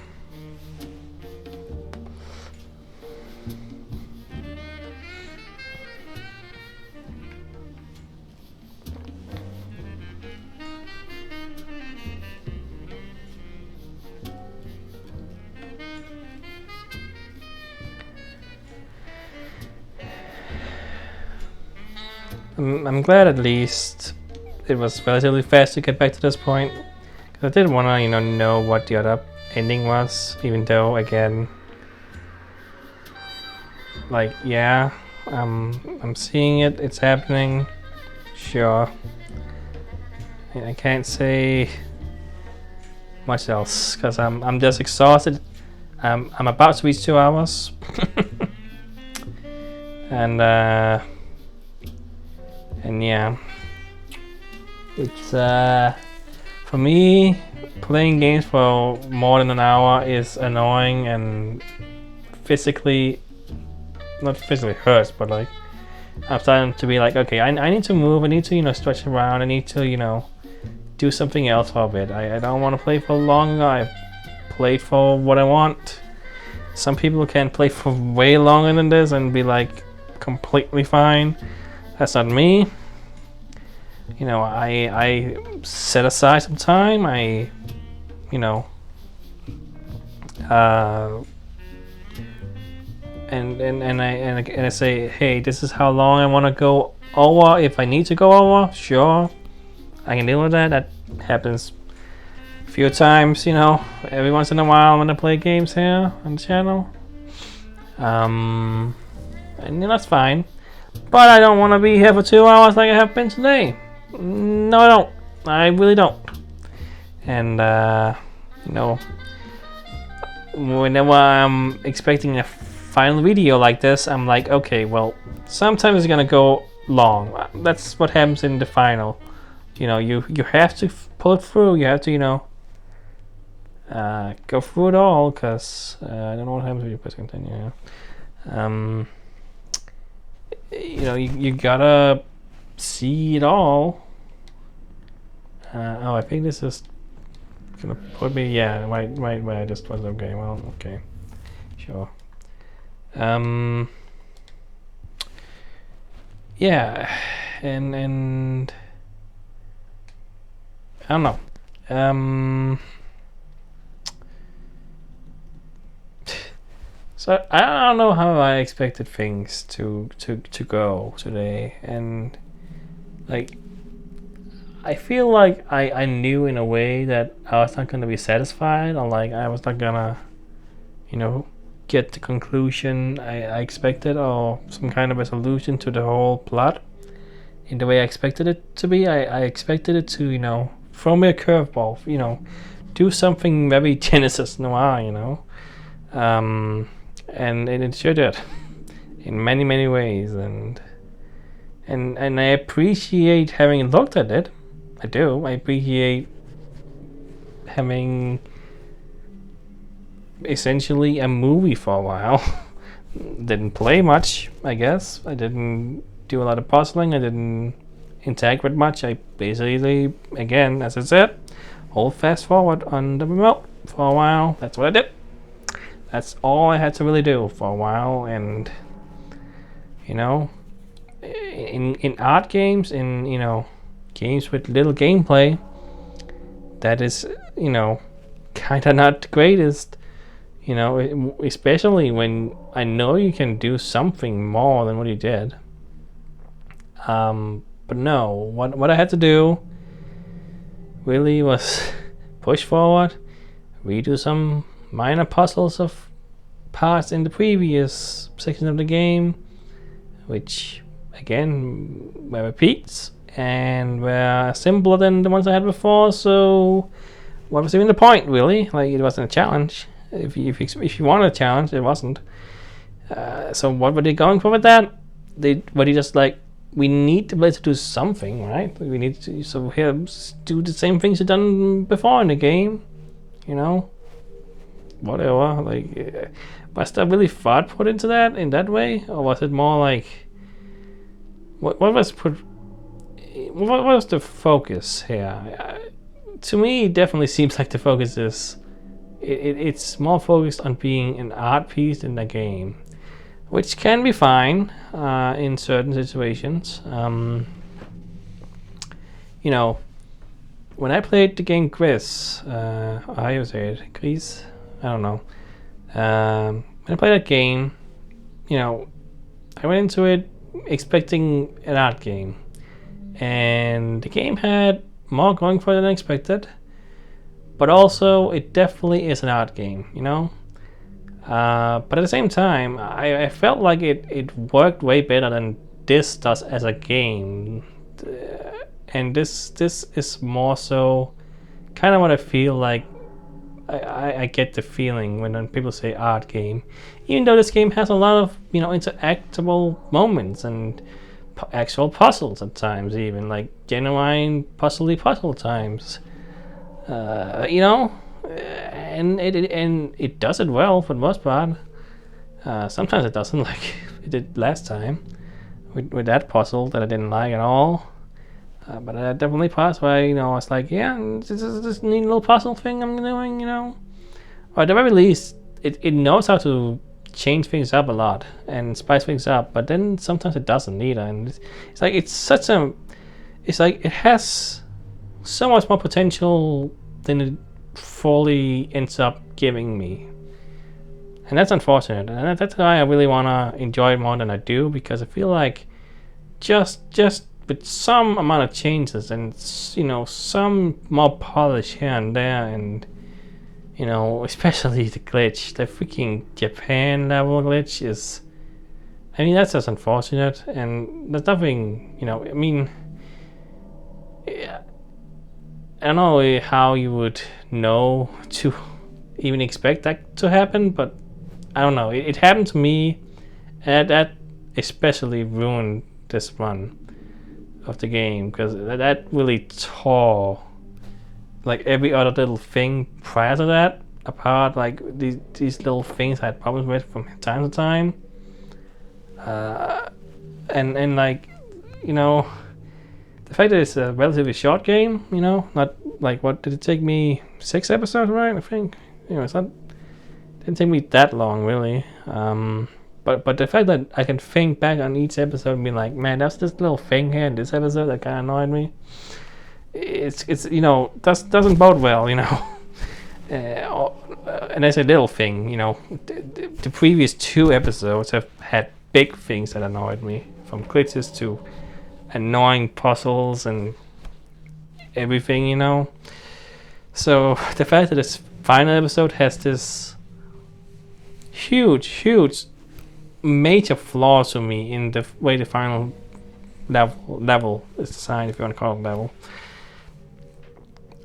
S1: I'm glad at least it was relatively fast to get back to this point, because I didn't want to, you know what the other ending was, even though, again, like, yeah, I'm seeing it, it's happening, sure. I can't say much else, because I'm just exhausted. I'm about to reach 2 hours, and yeah, it's for me, playing games for more than an hour is annoying and not physically hurts, but like, I'm starting to be like, okay, I need to move, I need to, stretch around, I need to, do something else for a bit. I don't want to play for longer. I've played for what I want, some people can play for way longer than this and be like completely fine. That's not me. You know, I set aside some time. I, you know, and I say, hey, this is how long I want to go over. If I need to go over, sure, I can deal with that. That happens a few times, you know, every once in a while when I play games here on the channel. And that's fine. But I don't want to be here for 2 hours like I have been today. No, I don't. I really don't. And, you know, whenever I'm expecting a final video like this, I'm like, okay, well, sometimes it's gonna go long. That's what happens in the final. You know, you have to pull it through. You have to, you know, go through it all, because I don't know what happens when you press continue. You know, you gotta see it all. Oh, I think this is gonna put me. Yeah, right. I just was okay. Well, okay, sure. Yeah, and I don't know. So I don't know how I expected things to go today, and like I feel like I knew in a way that I was not gonna be satisfied, or like I was not gonna, you know, get the conclusion I expected, or some kind of a solution to the whole plot in the way I expected it to be. I expected it to, you know, throw me a curveball, you know, do something very Genesis Noir, you know. And it sure did in many ways, and I appreciate having looked at it. I do. I appreciate having essentially a movie for a while. Didn't play much, I guess. I didn't do a lot of puzzling. I didn't interact with much. I basically, again, as I said, hold fast forward on the remote for a while. That's what I did. That's all I had to really do for a while. And you know, in art games, in, you know, games with little gameplay, that is, you know, kind of not the greatest. You know, especially when I know you can do something more than what you did. But no, what I had to do really was push forward, redo some minor puzzles of parts in the previous section of the game, which again were repeats and were simpler than the ones I had before. So what was even the point, really? Like, it wasn't a challenge. If you wanted a challenge, it wasn't. So what were they going for with that? Were they just like, we need to be able to do something, right? We need to, so here, do the same things you've done before in the game, you know? Whatever. Like, was there really thought put into that in that way, or was it more like, what was the focus here? To me, it definitely seems like the focus is, it's more focused on being an art piece in the game, which can be fine in certain situations. You know, when I played the game Gris, how you say it, Gris? I don't know. When I played that game, you know, I went into it expecting an art game, and the game had more going for it than I expected, but also it definitely is an art game, you know. But at the same time, I felt like it worked way better than this does as a game, and this is more so kind of what I feel like. I get the feeling when people say art game, even though this game has a lot of, you know, interactable moments and actual puzzles at times, even like genuine puzzle times, you know, and it does it well for the most part. Sometimes it doesn't, like it did last time with that puzzle that I didn't like at all. But I definitely passed by, you know, I was like, yeah, this is this neat little puzzle thing I'm doing, you know. Or at the very least, it knows how to change things up a lot and spice things up, but then sometimes it doesn't either. And it's like it has so much more potential than it fully ends up giving me, and that's unfortunate. And that's why I really wanna enjoy it more than I do, because I feel like just with some amount of changes and some more polish here and there, and especially the glitch, the freaking Japan level glitch is, I mean, that's just unfortunate, and there's nothing, I mean, yeah, I don't know how you would know to even expect that to happen, but I don't know, it happened to me, and that especially ruined this run of the game, because that really tore like every other little thing prior to that apart. Like these little things I had problems with from time to time, and like the fact that it's a relatively short game, not like, what did it take me, 6 episodes, right? I think it's not, didn't take me that long really, but the fact that I can think back on each episode and be like, man, that's this little thing here in this episode that kind of annoyed me. It's doesn't bode well, and as a little thing, the previous 2 episodes have had big things that annoyed me, from glitches to annoying puzzles and everything, So the fact that this final episode has this huge major flaw to me in the way the final level is designed, if you want to call it level,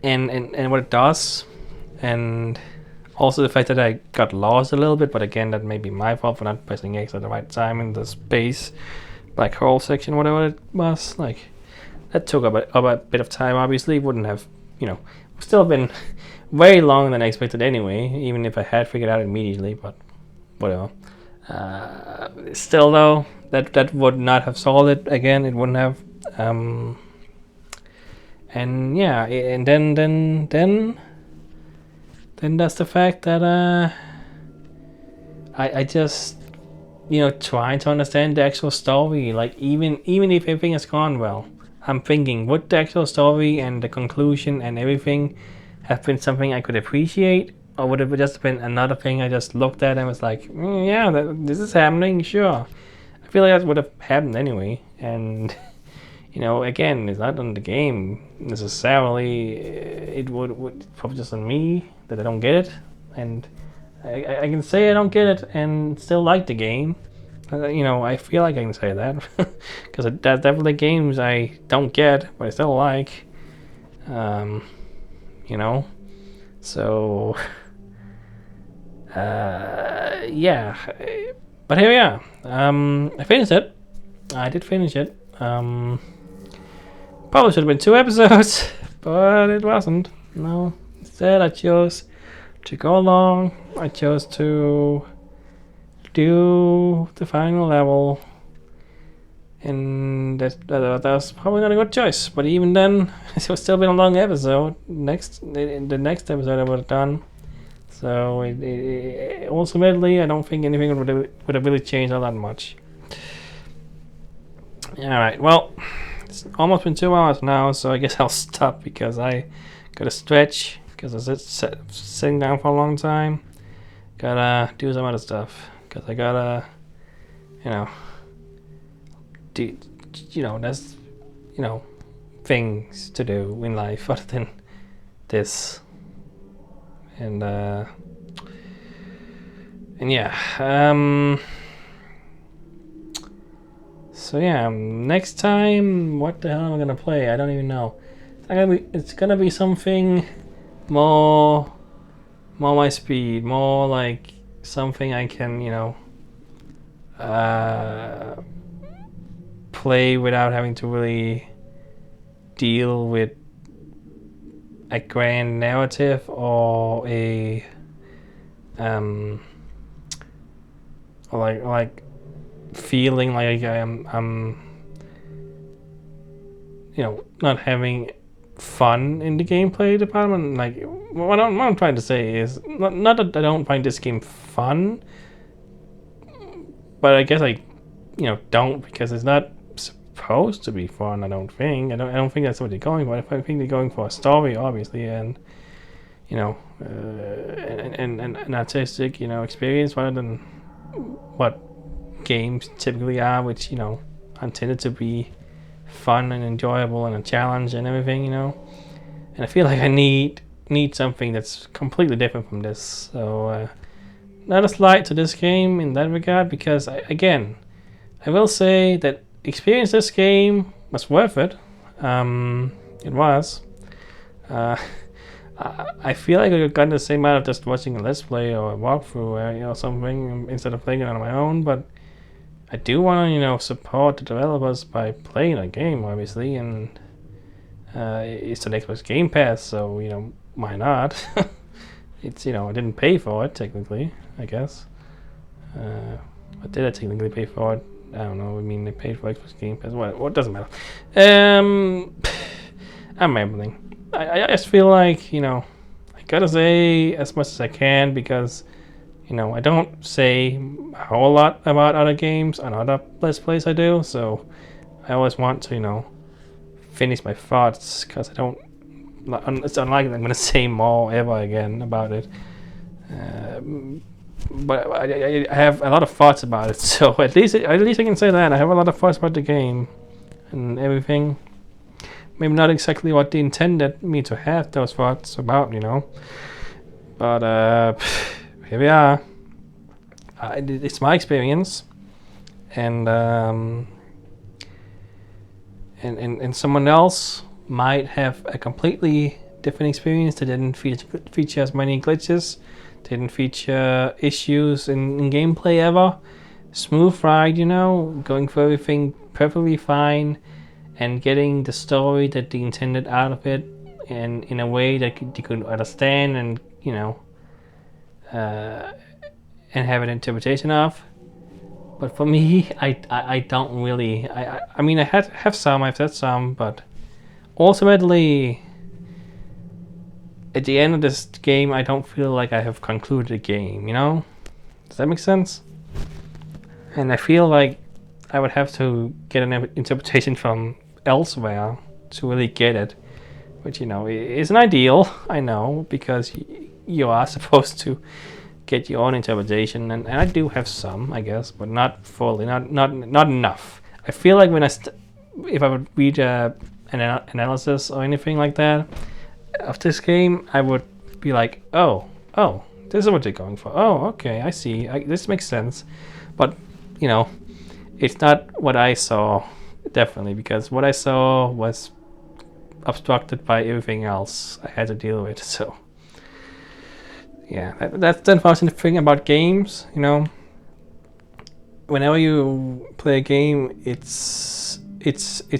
S1: and what it does, and also the fact that I got lost a little bit, but again, that may be my fault for not pressing X at the right time in the space black hole section, whatever it was. Like, that took up a bit of time. Obviously, wouldn't have, still been way longer than I expected anyway, even if I had figured out immediately, but whatever. Still though, that would not have solved it. Again, it wouldn't have. And yeah, and then there's the fact that I just trying to understand the actual story. Like, even if everything has gone well, I'm thinking, would the actual story and the conclusion and everything have been something I could appreciate, or would it have just been another thing I just looked at and was like, yeah, this is happening, sure. I feel like that would have happened anyway, and again, it's not on the game necessarily. It would probably just on me that I don't get it, and I can say I don't get it and still like the game. I feel like I can say that because there's definitely games I don't get but I still like. So yeah, but here we are. I finished it. I did finish it. Probably should have been 2 episodes, but it wasn't. No, instead I chose to go along. I chose to do the final level, and that was probably not a good choice. But even then, it would still been a long episode. The next episode I would have done. So ultimately, I don't think anything would have really changed all that much. All right, well, it's almost been 2 hours now, so I guess I'll stop because I gotta stretch, because I was sitting down for a long time. Gotta do some other stuff, because I gotta, there's, things to do in life other than this. And yeah, so yeah, next time, what the hell am I gonna play? I don't even know. It's gonna be something more my speed, more like something I can, play without having to really deal with a grand narrative or a like feeling like I'm not having fun in the gameplay department. Like what I'm trying to say is not that I don't find this game fun, but I guess I don't, because it's not supposed to be fun. I don't think. I don't think that's what they're going for. I think they're going for a story, obviously, and an artistic experience, rather than what games typically are, which are intended to be fun and enjoyable and a challenge and everything. And I feel like I need something that's completely different from this. So not a slight to this game in that regard, because I will say that experience this game was worth it. It was. I feel like I got gotten the same out of just watching a let's play or a walkthrough or something, instead of playing it on my own. But I do want to support the developers by playing a game, obviously, and it's an Xbox Game Pass, so why not? It's I didn't pay for it technically, I guess. But did I technically pay for it? I don't know. I mean, they paid for Xbox Game Pass. What doesn't matter. I'm rambling. I just feel like I gotta say as much as I can, because I don't say a whole lot about other games and other let's plays I do. So I always want to finish my thoughts, because I don't. It's unlikely I'm gonna say more ever again about it. But I have a lot of thoughts about it, so at least I can say that I have a lot of thoughts about the game and everything. Maybe not exactly what they intended me to have those thoughts about, but here we are. It's my experience, and someone else might have a completely different experience that didn't feature as many glitches, didn't feature issues in gameplay ever. Smooth ride, going for everything perfectly fine, and getting the story that they intended out of it, and in a way that you could understand and and have an interpretation of. But for me, I don't really. I mean, I've said some, but ultimately, at the end of this game, I don't feel like I have concluded the game. Does that make sense? And I feel like I would have to get an interpretation from elsewhere to really get it, which isn't ideal, I know, because you are supposed to get your own interpretation, and I do have some, I guess, but not fully, not enough. I feel like if I would read an analysis or anything like that of this game, I would be like, oh, this is what they're going for. Oh, okay, I see. This makes sense, but it's not what I saw, definitely, because what I saw was obstructed by everything else I had to deal with. So yeah, that's the unfortunate thing about games. Whenever you play a game, it's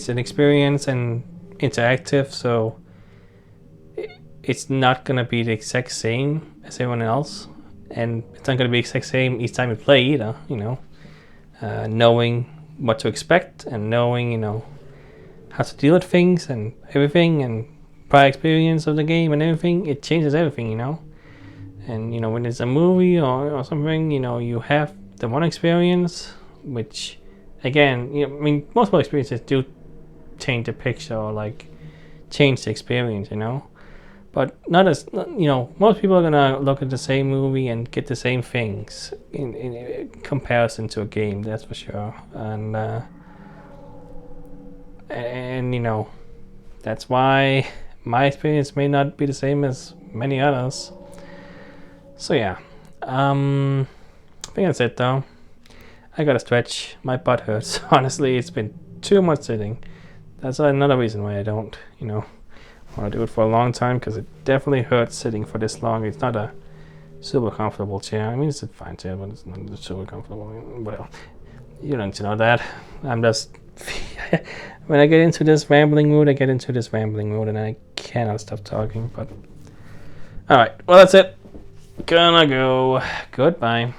S1: an experience and interactive, so it's not gonna be the exact same as everyone else, and it's not gonna be the exact same each time you play either. Knowing what to expect and knowing how to deal with things and everything, and prior experience of the game and everything, it changes everything. And when it's a movie or something, you have the one experience, which again, most experiences do change the picture or like change the experience, but not as most people are gonna look at the same movie and get the same things in comparison to a game, that's for sure. And that's why my experience may not be the same as many others. So yeah, I think that's it though. I gotta stretch, my butt hurts. Honestly, it's been too much sitting. That's another reason why I don't want to do it for a long time, because it definitely hurts sitting for this long. It's not a super comfortable chair. I mean, it's a fine chair, but it's not super comfortable. Well, you don't need to know that. I'm just when I get into this rambling mood, and I cannot stop talking. But all right, well, that's it. Gonna go. Goodbye.